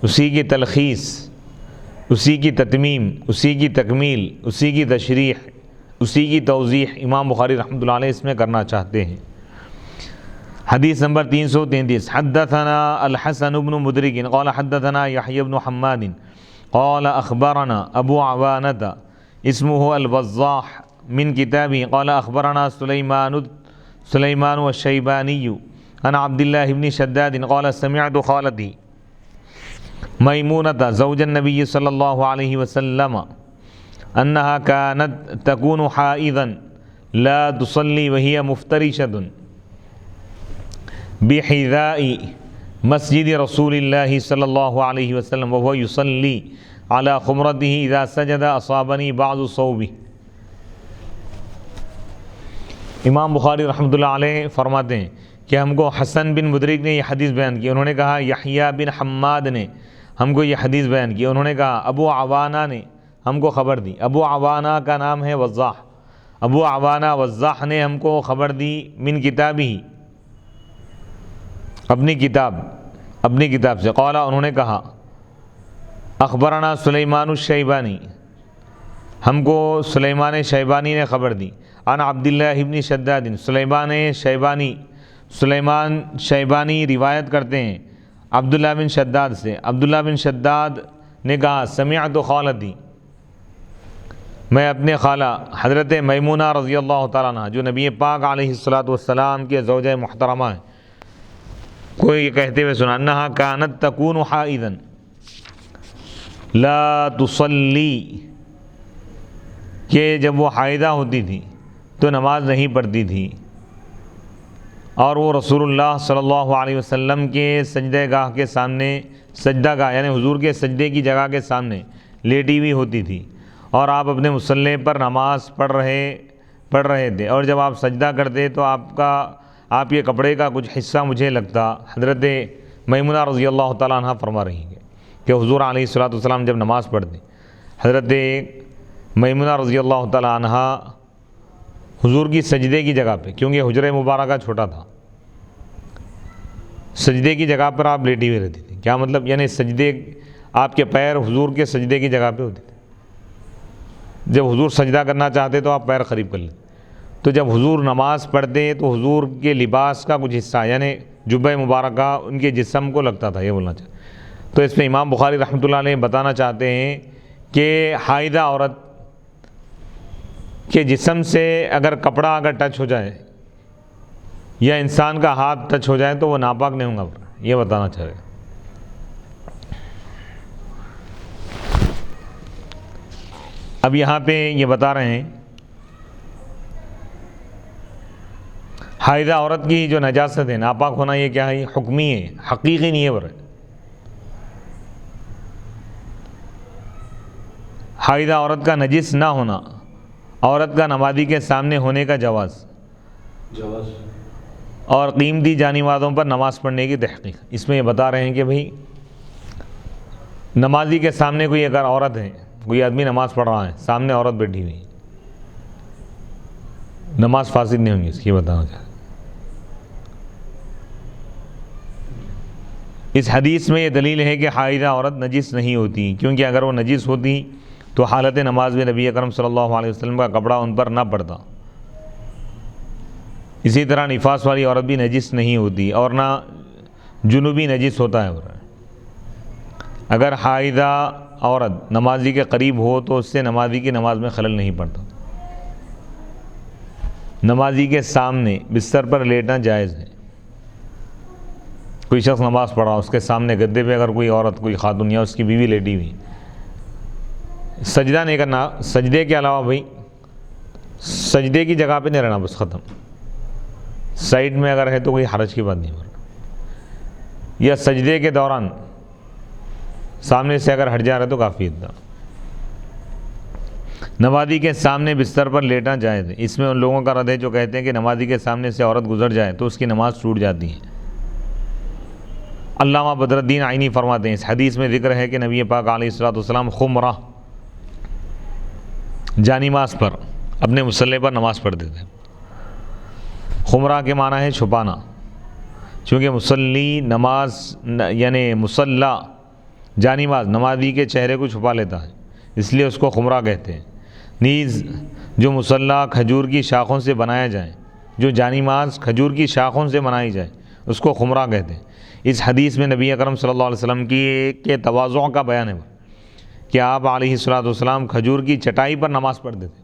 اسی کی تلخیص، اسی کی تتمیم، اسی کی تکمیل، اسی کی تشریح، اسی کی توضیح امام بخاری رحمۃ اللہ علیہ اس میں کرنا چاہتے ہیں. حدیث نمبر 333. حدثنا الحسن بن مدرک قال حدثنا یحیی بن حماد قال اخبرنا ابو عوانة اسمه الوضاح من کتابه قال اخبرنا سلیمان الشیبانی عن عبد الله بن شداد قال سمعت خالتي میمونة زوج النبي صلی اللہ علیہ وسلم انها كانت تكون حائضا لا تصلي وهي مفترشة بحذاء مسجد رسول اللہ صلی اللہ علیہ وسلم وهو يصلي على خمرته اذا سجد اصابني بعض صوبه. امام بخاری رحمۃ اللہ علیہ فرماتے ہیں کہ ہم کو حسن بن مدرک نے یہ حدیث بیان کی. انہوں نے کہا یحییٰ بن حماد نے ہم کو یہ حدیث بیان کی. انہوں نے کہا ابو عوانہ نے ہم کو خبر دی. ابو عوانہ کا نام ہے وضاح. ابو عوانہ وضاح نے ہم کو خبر دی من کتابی، اپنی کتاب سے. قال، انہوں نے کہا اخبرنا سلیمان الشیبانی، ہم کو سلیمان شیبانی نے خبر دی. عن عبداللہ بن شداد، سلیمان شیبانی روایت کرتے ہیں عبداللہ بن شداد سے. عبداللہ بن شداد نے کہا سمعت خالتی، میں اپنے خالہ حضرت میمونہ رضی اللہ تعالیٰ عنہ جو نبی پاک علیہ الصلاۃ والسلام کے زوجہ محترمہ ہیں کو یہ کہتے ہوئے سنا انہا کانت تکون حائضا لا تصلی، کہ جب وہ حائضہ ہوتی تھی تو نماز نہیں پڑھتی تھی اور وہ رسول اللہ صلی اللہ علیہ وسلم کے سجدہ گاہ کے سامنے، سجدہ گاہ یعنی حضور کے سجدے کی جگہ کے سامنے لیٹی ہوئی ہوتی تھی اور آپ اپنے مصلی پر نماز پڑھ رہے تھے. اور جب آپ سجدہ کرتے تو آپ کے کپڑے کا کچھ حصہ مجھے لگتا. حضرت میمونہ رضی اللہ تعالیٰ عنہ فرما رہی ہیں کہ حضور علیہ الصلاۃ والسلام جب نماز پڑھتے، حضرت میمونہ رضی اللہ تعالیٰ عنہ حضور کی سجدے کی جگہ پہ، کیونکہ حجرہ مبارکہ چھوٹا تھا، سجدے کی جگہ پر آپ لیٹی ہوئی رہتی تھی. کیا مطلب؟ یعنی سجدے، آپ کے پیر حضور کے سجدے کی جگہ پہ ہوتے تھے. جب حضور سجدہ کرنا چاہتے تو آپ پیر قریب کر لیتے. تو جب حضور نماز پڑھتے تو حضور کے لباس کا کچھ حصہ یعنی جبہ مبارکہ ان کے جسم کو لگتا تھا، یہ بولنا چاہتے. تو اس میں امام بخاری رحمۃ اللہ علیہ بتانا چاہتے ہیں کہ حائضہ عورت کے جسم سے اگر کپڑا ٹچ ہو جائے یا انسان کا ہاتھ ٹچ ہو جائے تو وہ ناپاک نہیں ہوگا، یہ بتانا چاہ رہے ہیں. اب یہاں پہ یہ بتا رہے ہیں حائضہ عورت کی جو نجاست ہے، ناپاک ہونا، یہ کیا ہے؟ حکمی ہے، حقیقی نہیں ہے. حائضہ عورت کا نجس نہ ہونا، عورت کا نمازی کے سامنے ہونے کا جواز اور قیمتی جانمازوں پر نماز پڑھنے کی تحقیق. اس میں یہ بتا رہے ہیں کہ بھئی نمازی کے سامنے کوئی اگر عورت ہے، کوئی آدمی نماز پڑھ رہا ہے، سامنے عورت بیٹھی ہوئی، نماز فاسد نہیں ہوگی اس کی، بتانا چاہتا۔ اس حدیث میں یہ دلیل ہے کہ حائضہ عورت نجس نہیں ہوتی، کیونکہ اگر وہ نجس ہوتی تو حالت نماز میں نبی اکرم صلی اللہ علیہ وسلم کا کپڑا ان پر نہ پڑتا۔ اسی طرح نفاس والی عورت بھی نجس نہیں ہوتی، اور نہ جنوبی نجس ہوتا ہے۔ اگر حائضہ عورت نمازی کے قریب ہو تو اس سے نمازی کی نماز میں خلل نہیں پڑتا۔ نمازی کے سامنے بستر پر لیٹنا جائز ہے۔ کوئی شخص نماز پڑھ رہا، اس کے سامنے گدے پہ اگر کوئی عورت، کوئی خاتون یا اس کی بیوی لیٹی ہوئی، سجدہ نہیں کرنا، سجدے کے علاوہ بھائی سجدے کی جگہ پہ نہیں رہنا، بس ختم۔ سائڈ میں اگر ہے تو کوئی حرج کی بات نہیں ہے، یا سجدے کے دوران سامنے سے اگر ہٹ جا رہا ہے تو کافی اتنا۔ نمازی کے سامنے بستر پر لیٹنا جائز ہے۔ اس میں ان لوگوں کا رد ہے جو کہتے ہیں کہ نمازی کے سامنے سے عورت گزر جائے تو اس کی نماز ٹوٹ جاتی ہے۔ علامہ بدر الدین عینی فرماتے ہیں اس حدیث میں ذکر ہے کہ نبی پاک علیہ الصلوۃ والسلام خمرہ جانماز پر اپنے مصلی پر نماز پڑھتے تھے۔ خمرہ کے معنی ہے چھپانا، چونکہ مصلی نماز یعنی مصلی جانماز نمازی کے چہرے کو چھپا لیتا ہے، اس لیے اس کو خمرہ کہتے ہیں۔ نیز جو مصلی کھجور کی شاخوں سے بنایا جائے، جو جانماز کھجور کی شاخوں سے بنائی جائے، اس کو خمرہ کہتے ہیں۔ اس حدیث میں نبی اکرم صلی اللہ علیہ وسلم کے تواضع کا بیان ہے کہ آپ علیہ الصلوۃ والسلام کھجور کی چٹائی پر نماز پڑھتے تھے،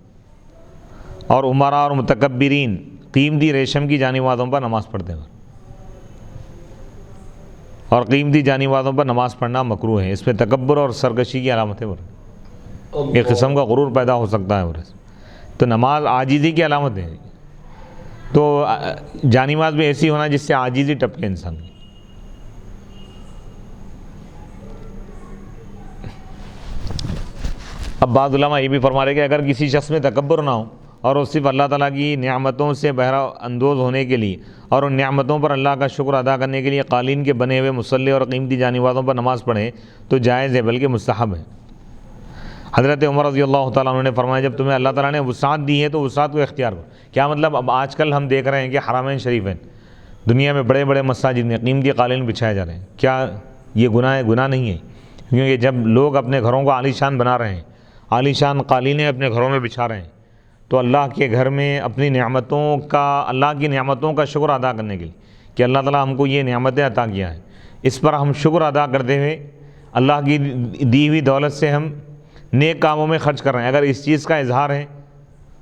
اور امراء اور متکبرین قیمتی ریشم کی جانمازوں پر نماز پڑھتے ہیں، اور قیمتی جانمازوں پر نماز پڑھنا مکروہ ہے۔ اس میں تکبر اور سرکشی کی علامت ہے، ایک قسم کا غرور پیدا ہو سکتا ہے، تو نماز عاجزی کی علامت ہے۔ تو جانماز بھی ایسی ہونا جس سے عاجزی ٹپکے انسان کی۔ اب بعض علماء یہ بھی فرما رہے کہ اگر کسی شخص میں تکبر نہ ہو اور وہ صرف اللہ تعالیٰ کی نعمتوں سے بہرہ اندوز ہونے کے لیے اور ان نعمتوں پر اللہ کا شکر ادا کرنے کے لیے قالین کے بنے ہوئے مصلی اور قیمتی جانمازوں پر نماز پڑھے تو جائز ہے، بلکہ مستحب ہے۔ حضرت عمر رضی اللہ تعالیٰ عنہ نے فرمایا جب تمہیں اللہ تعالیٰ نے وسعت دی ہے تو وسعت کو اختیار کرو۔ کیا مطلب؟ اب آج کل ہم دیکھ رہے ہیں کہ حرمین شریفین دنیا میں بڑے بڑے مساجد میں قیمتی قالین بچھائے جا رہے ہیں، کیا یہ گناہ ہے؟ گناہ نہیں ہے، کیونکہ جب لوگ اپنے گھروں کو عالیشان بنا رہے ہیں، عالیشان قالینیں اپنے گھروں میں بچھا رہے ہیں، تو اللہ کے گھر میں اپنی نعمتوں کا، اللہ کی نعمتوں کا شکر ادا کرنے کے لیے کہ اللہ تعالیٰ ہم کو یہ نعمتیں عطا کیا ہے، اس پر ہم شکر ادا کرتے ہوئے اللہ کی دی ہوئی دولت سے ہم نیک کاموں میں خرچ کر رہے ہیں، اگر اس چیز کا اظہار ہے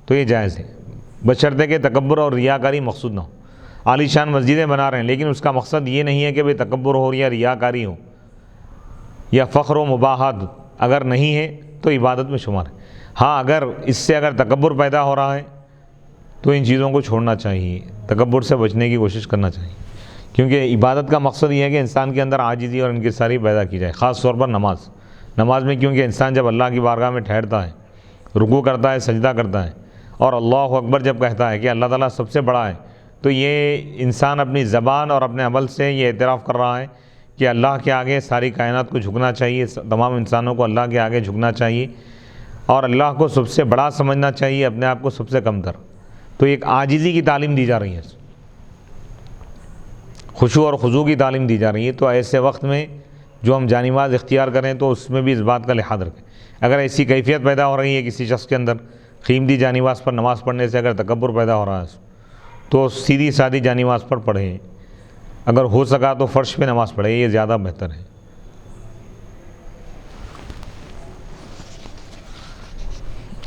تو یہ جائز ہے، بشرطے کہ تکبر اور ریاکاری مقصود نہ ہو۔ عالیشان مسجدیں بنا رہے ہیں لیکن اس کا مقصد یہ نہیں ہے کہ بھئی تکبر ہو یا ریاکاری ہو یا فخر و مباحات، اگر نہیں ہے تو عبادت میں شمار ہے۔ ہاں اگر اس سے اگر تکبر پیدا ہو رہا ہے تو ان چیزوں کو چھوڑنا چاہیے، تکبر سے بچنے کی کوشش کرنا چاہیے، کیونکہ عبادت کا مقصد یہ ہے کہ انسان کے اندر عاجزی اور انکساری پیدا کی جائے، خاص طور پر نماز میں، کیونکہ انسان جب اللہ کی بارگاہ میں ٹھہرتا ہے، رکوع کرتا ہے، سجدہ کرتا ہے اور اللہ اکبر جب کہتا ہے کہ اللہ تعالیٰ سب سے بڑا ہے، تو یہ انسان اپنی زبان اور اپنے عمل سے یہ اعتراف کر رہا ہے کہ اللہ کے آگے ساری کائنات کو جھکنا چاہیے، تمام انسانوں کو اللہ کے آگے جھکنا چاہیے اور اللہ کو سب سے بڑا سمجھنا چاہیے، اپنے آپ کو سب سے کم تر۔ تو ایک عاجزی کی تعلیم دی جا رہی ہے، خشوع اور خضوع کی تعلیم دی جا رہی ہے۔ تو ایسے وقت میں جو ہم جانماز اختیار کریں تو اس میں بھی اس بات کا لحاظ رکھیں، اگر ایسی کیفیت پیدا ہو رہی ہے کسی شخص کے اندر قیمتی جانماز پر نماز پڑھنے سے اگر تکبر پیدا ہو رہا ہے تو سیدھی سادھی جانماز پر پڑھیں، اگر ہو سکا تو فرش پہ نماز پڑھیں، یہ زیادہ بہتر ہے۔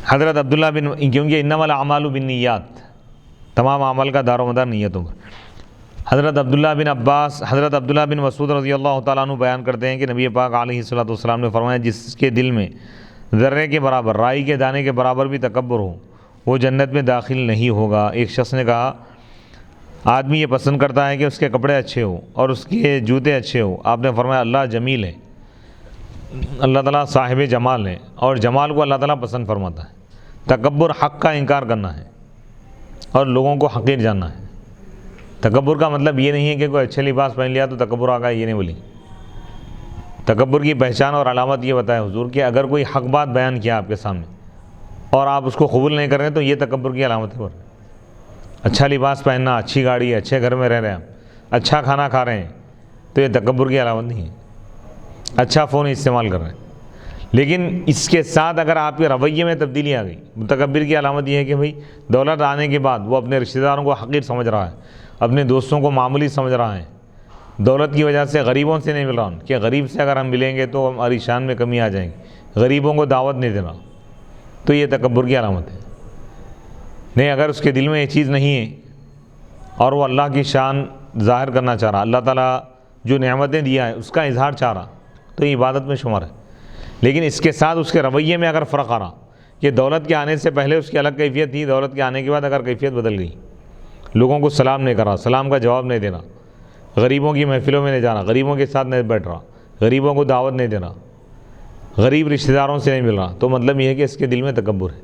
حضرت عبداللہ بن، کیونکہ انما الاعمال بالنیات، تمام عمل کا دار و مدار نیتوں پر۔ حضرت عبداللہ بن مسعود رضی اللہ تعالیٰ عنہ بیان کرتے ہیں کہ نبی پاک علیہ الصلوۃ والسلام نے فرمایا جس کے دل میں ذرے کے برابر، رائی کے دانے کے برابر بھی تکبر ہو وہ جنت میں داخل نہیں ہوگا۔ ایک شخص نے کہا آدمی یہ پسند کرتا ہے کہ اس کے کپڑے اچھے ہوں اور اس کے جوتے اچھے ہوں، آپ نے فرمایا اللہ جمیل ہے، اللہ تعالیٰ صاحب جمال ہے اور جمال کو اللہ تعالیٰ پسند فرماتا ہے۔ تکبر حق کا انکار کرنا ہے اور لوگوں کو حقیر جاننا ہے۔ تکبر کا مطلب یہ نہیں ہے کہ کوئی اچھے لباس پہن لیا تو تکبر آ گیا، یہ نہیں بولی۔ تکبر کی پہچان اور علامت یہ بتایا حضور کہ اگر کوئی حق بات بیان کیا آپ کے سامنے اور آپ اس کو قبول نہیں کر رہے ہیں تو یہ تکبر کی علامت ہے. اچھا لباس پہننا، اچھی گاڑی ہے، اچھے گھر میں رہ رہے ہیں، اچھا کھانا کھا رہے ہیں، تو یہ تکبر کی علامت نہیں ہے. اچھا فون استعمال کر رہے ہیں، لیکن اس کے ساتھ اگر آپ کے رویے میں تبدیلی آ گئی، متکبر کی علامت یہ ہے کہ بھئی دولت آنے کے بعد وہ اپنے رشتہ داروں کو حقیر سمجھ رہا ہے، اپنے دوستوں کو معمولی سمجھ رہا ہے، دولت کی وجہ سے غریبوں سے نہیں مل رہا کہ غریب سے اگر ہم ملیں گے تو ہماری شان میں کمی آ جائیں گی، غریبوں کو دعوت نہیں دینا، تو یہ تکبر کی علامت ہے. نہیں، اگر اس کے دل میں یہ چیز نہیں ہے اور وہ اللہ کی شان ظاہر کرنا چاہ رہا، اللہ تعالیٰ جو نعمتیں دیا ہے اس کا اظہار چاہ رہا، تو یہ عبادت میں شمار ہے. لیکن اس کے ساتھ اس کے رویے میں اگر فرق آ رہا کہ دولت کے آنے سے پہلے اس کی الگ کیفیت تھی، دولت کے آنے کے بعد اگر کیفیت بدل گئی، لوگوں کو سلام نہیں کر رہا، سلام کا جواب نہیں دینا، غریبوں کی محفلوں میں نہیں جانا، غریبوں کے ساتھ نہیں بیٹھ رہا، غریبوں کو دعوت نہیں دینا، غریب رشتہ داروں سے نہیں مل رہا، تو مطلب یہ ہے کہ اس کے دل میں تکبر ہے.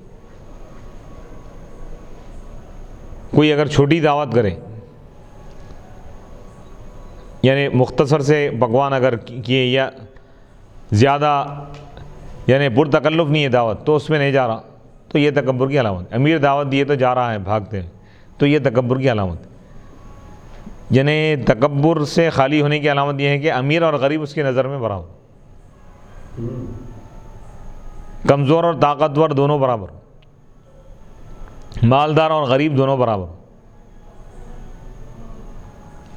کوئی اگر چھوٹی دعوت کرے، یعنی مختصر سے پکوان اگر کیے یا زیادہ یعنی پرتکلف نہیں ہے دعوت، تو اس میں نہیں جا رہا، تو یہ تکبر کی علامت. امیر دعوت دیے تو جا رہا ہے بھاگتے ہیں، تو یہ تکبر کی علامت. یعنی تکبر سے خالی ہونے کی علامت یہ ہے کہ امیر اور غریب اس کی نظر میں برابر، کمزور اور طاقتور دونوں برابر، مالدار اور غریب دونوں برابر،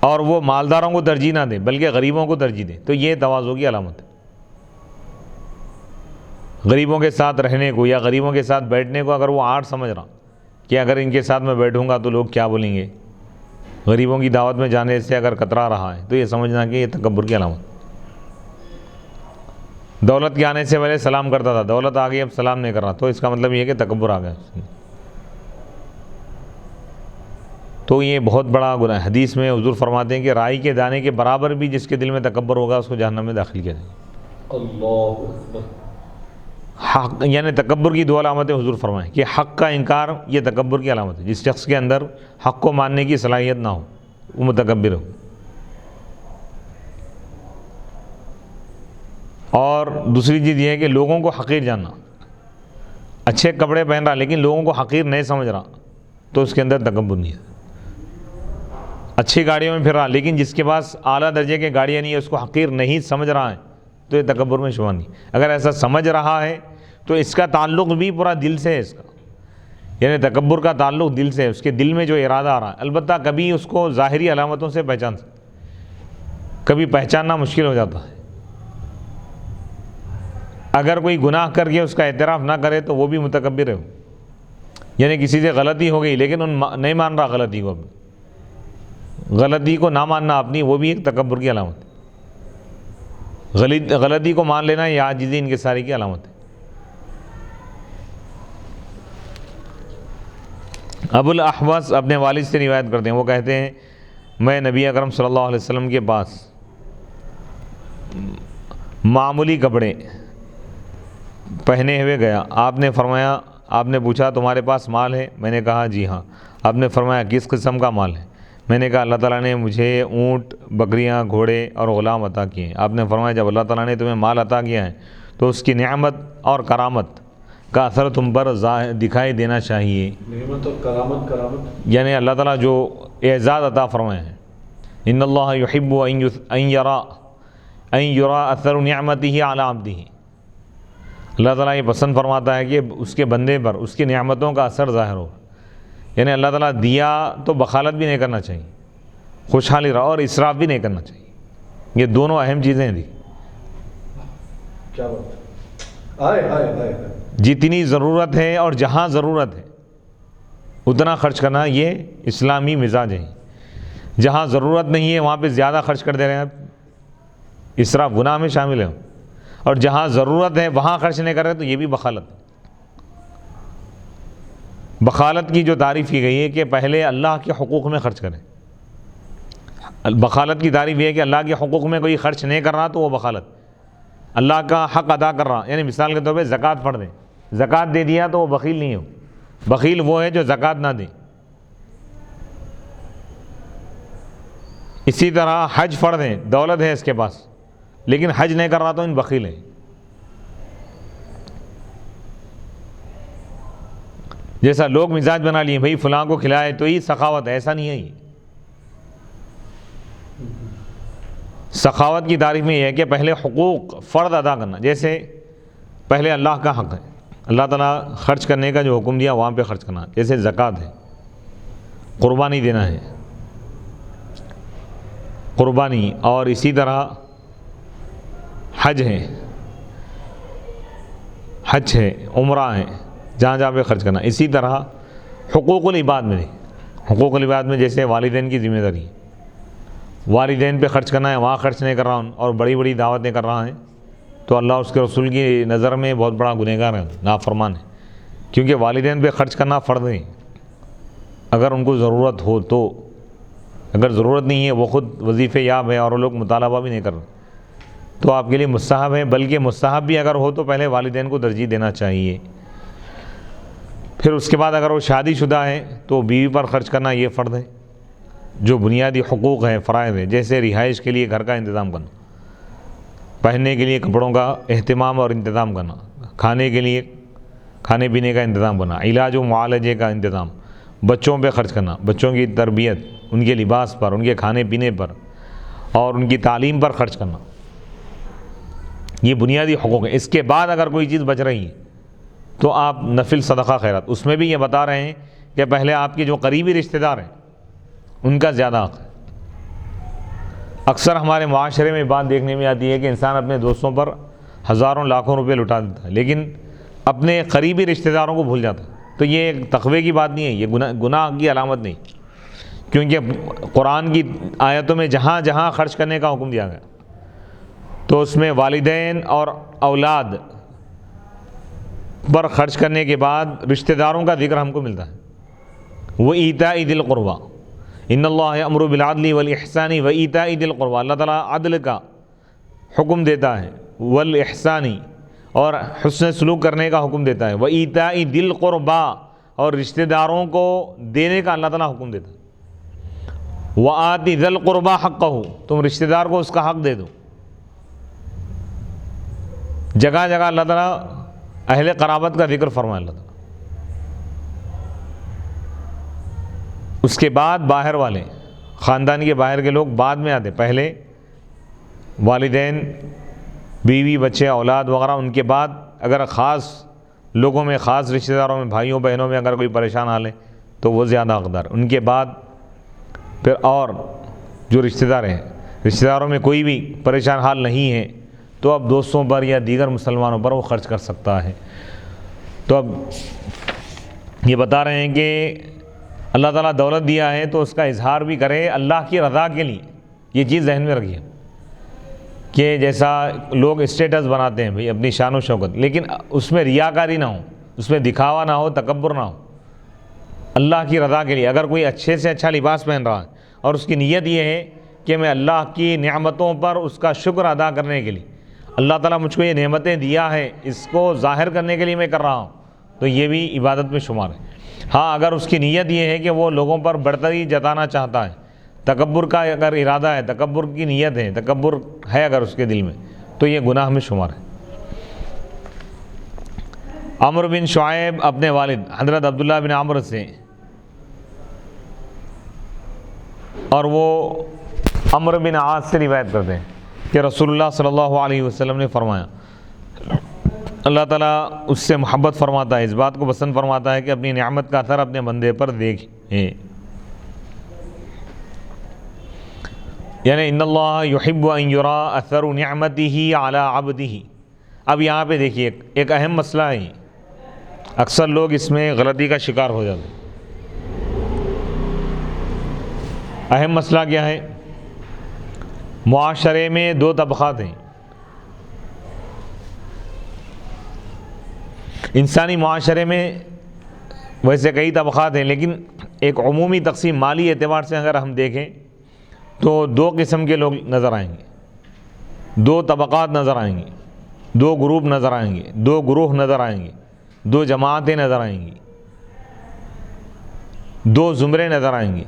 اور وہ مالداروں کو ترجیح نہ دے بلکہ غریبوں کو ترجیح دے، تو یہ تواضع کی علامت ہے. غریبوں کے ساتھ رہنے کو یا غریبوں کے ساتھ بیٹھنے کو اگر وہ آڑ سمجھ رہا کہ اگر ان کے ساتھ میں بیٹھوں گا تو لوگ کیا بولیں گے، غریبوں کی دعوت میں جانے سے اگر کترا رہا ہے، تو یہ سمجھنا کہ یہ تکبر کی علامت. دولت کے آنے سے پہلے سلام کرتا تھا، دولت آ گئی اب سلام نہیں کر رہا، تو اس کا مطلب یہ ہے کہ تکبر آ گیا. تو یہ بہت بڑا گناہ ہے. حدیث میں حضور فرماتے ہیں کہ رائی کے دانے کے برابر بھی جس کے دل میں تکبر ہوگا اس کو جہنم میں داخل کیا جائے گا. اللہ اکبر. حق یعنی تکبر کی دو علامتیں حضور فرمائیں کہ حق کا انکار یہ تکبر کی علامت ہے. جس شخص کے اندر حق کو ماننے کی صلاحیت نہ ہو وہ متکبر ہو. اور دوسری چیز یہ ہے کہ لوگوں کو حقیر جاننا. اچھے کپڑے پہن رہا لیکن لوگوں کو حقیر نہیں سمجھ رہا تو اس کے اندر تکبر نہیں ہے. اچھی گاڑیوں میں پھر رہا لیکن جس کے پاس اعلیٰ درجے کی گاڑیاں نہیں ہے اس کو حقیر نہیں سمجھ رہا ہے تو یہ تکبر میں شمار نہیں. اگر ایسا سمجھ رہا ہے تو اس کا تعلق بھی پورا دل سے ہے. اس کا یعنی تکبر کا تعلق دل سے ہے، اس کے دل میں جو ارادہ آ رہا ہے. البتہ کبھی اس کو ظاہری علامتوں سے پہچان سکتا، کبھی پہچاننا مشکل ہو جاتا ہے. اگر کوئی گناہ کر کے اس کا اعتراف نہ کرے تو وہ بھی متکبر ہے. یعنی کسی سے غلطی ہو گئی لیکن نہیں مان رہا غلطی کو، غلطی کو نہ ماننا اپنی، وہ بھی ایک تکبر کی علامت ہے. غلطی کو مان لینا یہ عاجزی انکساری کی علامت ہے. ابو الاحوص اپنے والد سے روایت کرتے ہیں، وہ کہتے ہیں میں نبی اکرم صلی اللہ علیہ وسلم کے پاس معمولی کپڑے پہنے ہوئے گیا. آپ نے فرمایا، آپ نے پوچھا تمہارے پاس مال ہے؟ میں نے کہا جی ہاں. آپ نے فرمایا کس قسم کا مال ہے؟ میں نے کہا اللہ تعالیٰ نے مجھے اونٹ، بکریاں، گھوڑے اور غلام عطا کیے ہیں. آپ نے فرمایا جب اللہ تعالیٰ نے تمہیں مال عطا کیا ہے تو اس کی نعمت اور کرامت کا اثر تم پر دکھائی دینا چاہیے. نعمت اور کرامت یعنی اللہ تعالیٰ جو اعزاز عطا فرمائے ہیں، ان اللہ یحب ان یرا اثر نعمتہ علی عبدہ. اللہ تعالیٰ یہ پسند فرماتا ہے کہ اس کے بندے پر اس کی نعمتوں کا اثر ظاہر ہو. یعنی اللہ تعالیٰ دیا تو بخالت بھی نہیں کرنا چاہیے، خوشحالی رہا، اور اسراف بھی نہیں کرنا چاہیے. یہ دونوں اہم چیزیں ہیں. کیا بات ہے، آئے جتنی ضرورت ہے اور جہاں ضرورت ہے اتنا خرچ کرنا، یہ اسلامی مزاج ہے. جہاں ضرورت نہیں ہے وہاں پہ زیادہ خرچ کر دے رہے ہیں آپ، اسراف گناہ میں شامل ہے. اور جہاں ضرورت ہے وہاں خرچ نہیں کر رہے تو یہ بھی بخالت. بخالت کی جو تعریف کی گئی ہے کہ پہلے اللہ کے حقوق میں خرچ کریں. بخالت کی تعریف یہ ہے کہ اللہ کے حقوق میں کوئی خرچ نہیں کر رہا تو وہ بخالت. اللہ کا حق ادا کر رہا، یعنی مثال کے طور پہ زکوٰۃ پڑھ دیں، زکوٰۃ دے دیا تو وہ بخیل نہیں ہو. بخیل وہ ہے جو زکوٰۃ نہ دے. اسی طرح حج فرض ہے، دولت ہے اس کے پاس، لیکن حج نہیں کر رہا تو ان بخیل ہے. جیسا لوگ مزاج بنا لیے بھائی فلاں کو کھلائے تو یہ سخاوت ہے، ایسا نہیں ہے. یہ سخاوت کی تعریف میں یہ ہے کہ پہلے حقوق فرض ادا کرنا. جیسے پہلے اللہ کا حق ہے، اللہ تعالیٰ خرچ کرنے کا جو حکم دیا وہاں پہ خرچ کرنا. جیسے زکوٰۃ ہے، قربانی دینا ہے، قربانی. اور اسی طرح حج ہے، حج ہے، عمرہ ہے، جہاں جہاں پہ خرچ کرنا. اسی طرح حقوق العباد میں، حقوق العباد میں جیسے والدین کی ذمہ داری، والدین پہ خرچ کرنا ہے، وہاں خرچ نہیں کر رہا ہوں اور بڑی بڑی دعوتیں کر رہا ہے تو اللہ اس کے رسول کی نظر میں بہت بڑا گنہگار ہے، نافرمان ہے. کیونکہ والدین پہ خرچ کرنا فرض ہے اگر ان کو ضرورت ہو تو. اگر ضرورت نہیں ہے، وہ خود وظیفے یاب ہے اور وہ لوگ مطالبہ بھی نہیں کر رہے تو آپ کے لیے مستحب ہے. بلکہ مستحب بھی اگر ہو تو پہلے والدین کو ترجیح دینا چاہیے. پھر اس کے بعد اگر وہ شادی شدہ ہے تو بیوی پر خرچ کرنا یہ فرض ہے. جو بنیادی حقوق ہیں، فرائض ہیں، جیسے رہائش کے لیے گھر کا انتظام کرنا، پہننے کے لیے کپڑوں کا اہتمام اور انتظام کرنا، کھانے کے لیے کھانے پینے کا انتظام کرنا، علاج و معالجے کا انتظام، بچوں پہ خرچ کرنا، بچوں کی تربیت، ان کے لباس پر، ان کے کھانے پینے پر اور ان کی تعلیم پر خرچ کرنا. یہ بنیادی حقوق ہے. اس کے بعد اگر کوئی چیز بچ رہی ہے تو آپ نفل صدقہ خیرات. اس میں بھی یہ بتا رہے ہیں کہ پہلے آپ کے جو قریبی رشتہ دار ہیں ان کا زیادہ حق ہے. اکثر ہمارے معاشرے میں بات دیکھنے میں آتی ہے کہ انسان اپنے دوستوں پر ہزاروں لاکھوں روپے لٹا دیتا ہے لیکن اپنے قریبی رشتہ داروں کو بھول جاتا ہے. تو یہ ایک تقوی کی بات نہیں ہے، یہ گناہ کی علامت نہیں. کیونکہ قرآن کی آیتوں میں جہاں جہاں خرچ کرنے کا حکم دیا گیا تو اس میں والدین اور اولاد پر خرچ کرنے کے بعد رشتہ داروں کا ذکر ہم کو ملتا ہے. وَإِيتَاءِ ذِي الْقُرْبَىٰ ان اللہ یأمر بالعدل والإحسان وإیتاء ذی القربیٰ. اللہ تعالیٰ عدل کا حکم دیتا ہے، والإحسان اور حسن سلوک کرنے کا حکم دیتا ہے، وإیتاء ذی القربیٰ اور رشتہ داروں کو دینے کا اللہ تعالیٰ حکم دیتا ہے. وآت ذی القربیٰ حقہ، تم رشتہ دار کو اس کا حق دے دو. جگہ جگہ اللہ تعالیٰ اہل قرابت کا ذکر فرمایا اللہ تعالیٰ. اس کے بعد باہر والے، خاندان کے باہر کے لوگ بعد میں آتے. پہلے والدین، بیوی، بچے، اولاد وغیرہ. ان کے بعد اگر خاص لوگوں میں، خاص رشتہ داروں میں، بھائیوں بہنوں میں اگر کوئی پریشان حال ہے تو وہ زیادہ حقدار. ان کے بعد پھر اور جو رشتہ دار ہیں، رشتہ داروں میں کوئی بھی پریشان حال نہیں ہے تو اب دوستوں پر یا دیگر مسلمانوں پر وہ خرچ کر سکتا ہے. تو اب یہ بتا رہے ہیں کہ اللہ تعالیٰ دولت دیا ہے تو اس کا اظہار بھی کرے اللہ کی رضا کے لیے. یہ چیز ذہن میں رکھیے کہ جیسا لوگ اسٹیٹس بناتے ہیں بھئی اپنی شان و شوکت، لیکن اس میں ریاکاری نہ ہو، اس میں دکھاوا نہ ہو، تکبر نہ ہو. اللہ کی رضا کے لیے اگر کوئی اچھے سے اچھا لباس پہن رہا ہے اور اس کی نیت یہ ہے کہ میں اللہ کی نعمتوں پر اس کا شکر ادا کرنے کے لیے، اللہ تعالیٰ مجھ کو یہ نعمتیں دیا ہے اس کو ظاہر کرنے کے لیے میں کر رہا ہوں، تو یہ بھی عبادت میں شمار ہے. ہاں اگر اس کی نیت یہ ہے کہ وہ لوگوں پر برتری جتانا چاہتا ہے، تکبر کا اگر ارادہ ہے، تکبر کی نیت ہے، تکبر ہے اگر اس کے دل میں، تو یہ گناہ میں شمار ہے. عمرو بن شعیب اپنے والد حضرت عبداللہ بن عمرو سے، اور وہ عمرو بن عاص سے روایت کرتے ہیں کہ رسول اللہ صلی اللہ علیہ وسلم نے فرمایا، اللہ تعالیٰ اس سے محبت فرماتا ہے، اس بات کو پسند فرماتا ہے کہ اپنی نعمت کا اثر اپنے بندے پر دیکھیں. یعنی ان اللہ یحب ان یرا اثر نعمتہ علی عبدہ. اب یہاں پہ دیکھیے ایک اہم مسئلہ ہے، اکثر لوگ اس میں غلطی کا شکار ہو جاتے ہیں. اہم مسئلہ کیا ہے؟ معاشرے میں دو طبقات ہیں. انسانی معاشرے میں ویسے کئی طبقات ہیں لیکن ایک عمومی تقسیم مالی اعتبار سے اگر ہم دیکھیں تو دو قسم کے لوگ نظر آئیں گے، دو طبقات نظر آئیں گے، دو گروپ نظر آئیں گے، دو گروہ نظر آئیں گے، دو جماعتیں نظر آئیں گی، دو زمرے نظر آئیں گے.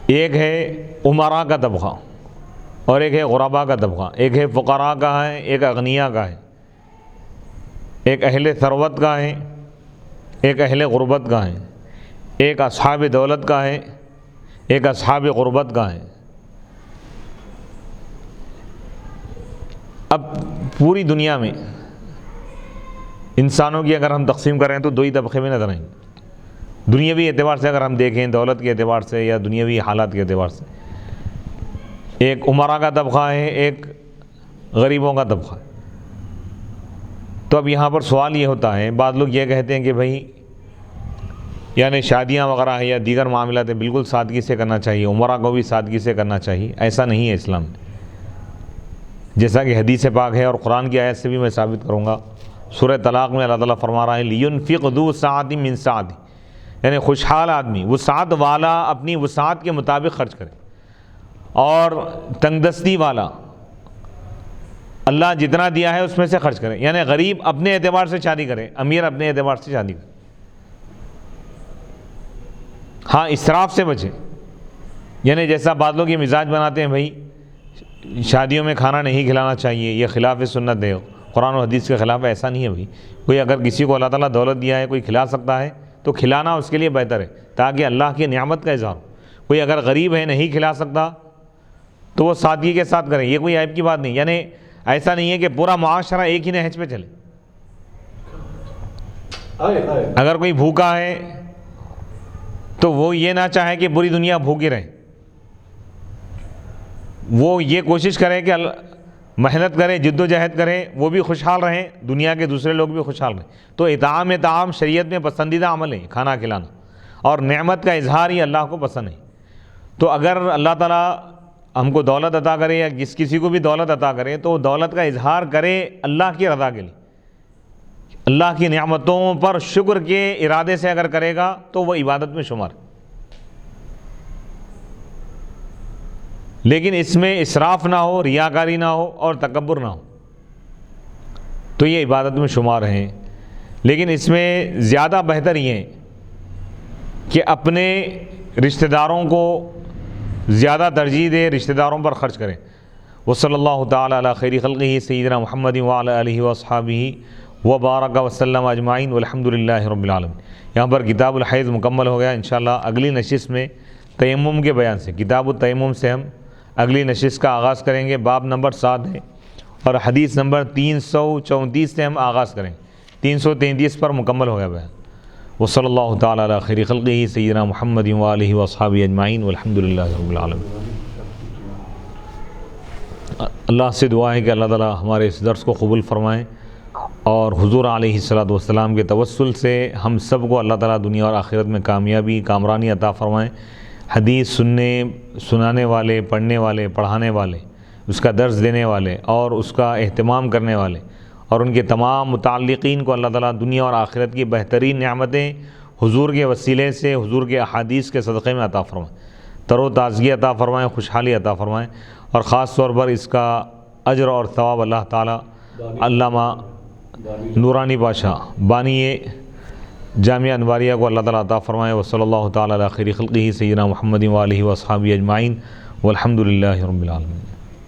ایک ہے امراء کا طبقہ، اور ایک ہے غربا کا طبقہ، ایک ہے فقراء کا ہے، ایک اغنیاء کا ہے، ایک اہل ثروت کا ہے، ایک اہل غربت کا ہے، ایک اصحاب دولت کا ہے، ایک اصحاب غربت کا ہے۔ اب پوری دنیا میں انسانوں کی اگر ہم تقسیم کریں تو دو ہی طبقے میں نظر آئیں گے، دنیاوی اعتبار سے اگر ہم دیکھیں، دولت کے اعتبار سے یا دنیاوی حالات کے اعتبار سے۔ ایک امراء کا طبقہ ہے، ایک غریبوں کا طبقہ ہے۔ تو اب یہاں پر سوال یہ ہوتا ہے، بعض لوگ یہ کہتے ہیں کہ بھائی یعنی شادیاں وغیرہ ہے یا دیگر معاملات ہیں بالکل سادگی سے کرنا چاہیے، امراء کو بھی سادگی سے کرنا چاہیے۔ ایسا نہیں ہے اسلام میں، جیسا کہ حدیث پاک ہے اور قرآن کی آیت سے بھی میں ثابت کروں گا۔ سورہ طلاق میں اللہ تعالیٰ فرما رہا ہے لِيُنْفِقْ ذُو سَعَةٍ مِّن سَعَتِهِ، یعنی خوشحال آدمی، وسعت والا اپنی وسعت کے مطابق خرچ کرے، اور تنگ دستی والا اللہ جتنا دیا ہے اس میں سے خرچ کرے، یعنی غریب اپنے اعتبار سے شادی کرے، امیر اپنے اعتبار سے شادی کرے۔ ہاں اسراف سے بچے، یعنی جیسا بعض لوگ یہ مزاج بناتے ہیں بھائی شادیوں میں کھانا نہیں کھلانا چاہیے، یہ خلاف سنت ہے، قرآن و حدیث کے خلاف ہے، ایسا نہیں ہے بھائی۔ کوئی اگر کسی کو اللہ تعالیٰ دولت دیا ہے، کوئی کھلا سکتا ہے تو کھلانا اس کے لیے بہتر ہے تاکہ اللہ کی نعمت کا اظہار ہو۔ کوئی اگر غریب ہے نہیں کھلا سکتا تو وہ سادگی کے ساتھ کریں، یہ کوئی عیب کی بات نہیں، یعنی ایسا نہیں ہے کہ پورا معاشرہ ایک ہی نہج پہ چلے۔ اگر کوئی بھوکا ہے تو وہ یہ نہ چاہے کہ پوری دنیا بھوکی رہے، وہ یہ کوشش کرے کہ محنت کرے، جد و جہد کرے، وہ بھی خوشحال رہیں، دنیا کے دوسرے لوگ بھی خوشحال رہیں۔ تو اطعام طعام شریعت میں پسندیدہ عمل ہے، کھانا کھلانا، اور نعمت کا اظہار ہی اللہ کو پسند ہے۔ تو اگر اللہ تعالیٰ ہم کو دولت عطا کرے یا کسی کو بھی دولت عطا کرے تو دولت کا اظہار کرے اللہ کی رضا کے لیے، اللہ کی نعمتوں پر شکر کے ارادے سے اگر کرے گا تو وہ عبادت میں شمار ہے۔ لیکن اس میں اسراف نہ ہو، ریاکاری نہ ہو اور تکبر نہ ہو تو یہ عبادت میں شمار ہیں۔ لیکن اس میں زیادہ بہتر یہ ہے کہ اپنے رشتہ داروں کو زیادہ ترجیح دے، رشتہ داروں پر خرچ کریں۔ وصلی اللہ تعالی علی خیر خلقہ سیدنا محمد وعلی آلہ واصحابہ وبارک وسلم اجمعین والحمد للہ رب العالمین۔ یہاں پر کتاب الحیض مکمل ہو گیا۔ انشاءاللہ اگلی نشست میں تیمم کے بیان سے، کتاب التیمم سے ہم اگلی نشست کا آغاز کریں گے۔ باب نمبر 7 ہے اور حدیث نمبر 334 سے ہم آغاز کریں، 333 پر مکمل ہو گیا بیان۔ وصلی اللہ تعالی علی خیر خلقہ سیدنا محمد وآلہ واصحابہ اجمعین والحمد للہ رب العالمین۔ اللہ سے دعا ہے کہ اللہ تعالی ہمارے اس درس کو قبول فرمائیں اور حضور علیہ الصلوۃ والسلام کے توسل سے ہم سب کو اللہ تعالی دنیا اور آخرت میں کامیابی، کامرانی عطا فرمائیں۔ حدیث سنانے والے، پڑھنے والے، پڑھانے والے، اس کا درس دینے والے اور اس کا اہتمام کرنے والے اور ان کے تمام متعلقین کو اللہ تعالیٰ دنیا اور آخرت کی بہترین نعمتیں حضور کے وسیلے سے، حضور کے احادیث کے صدقے میں عطا فرمائیں، تر و تازگی عطا فرمائیں، خوشحالی عطا فرمائیں، اور خاص طور پر اس کا اجر اور ثواب اللہ تعالیٰ علامہ نورانی بادشاہ بانی جامعہ انواریہ کو اللہ تعالیٰ عطا فرمائے۔ وصلی اللہ تعالیٰ علی خیر خلقہ سیدنا محمد وآلہ واصحابہ اجمعین والحمد للہ رب العالمین۔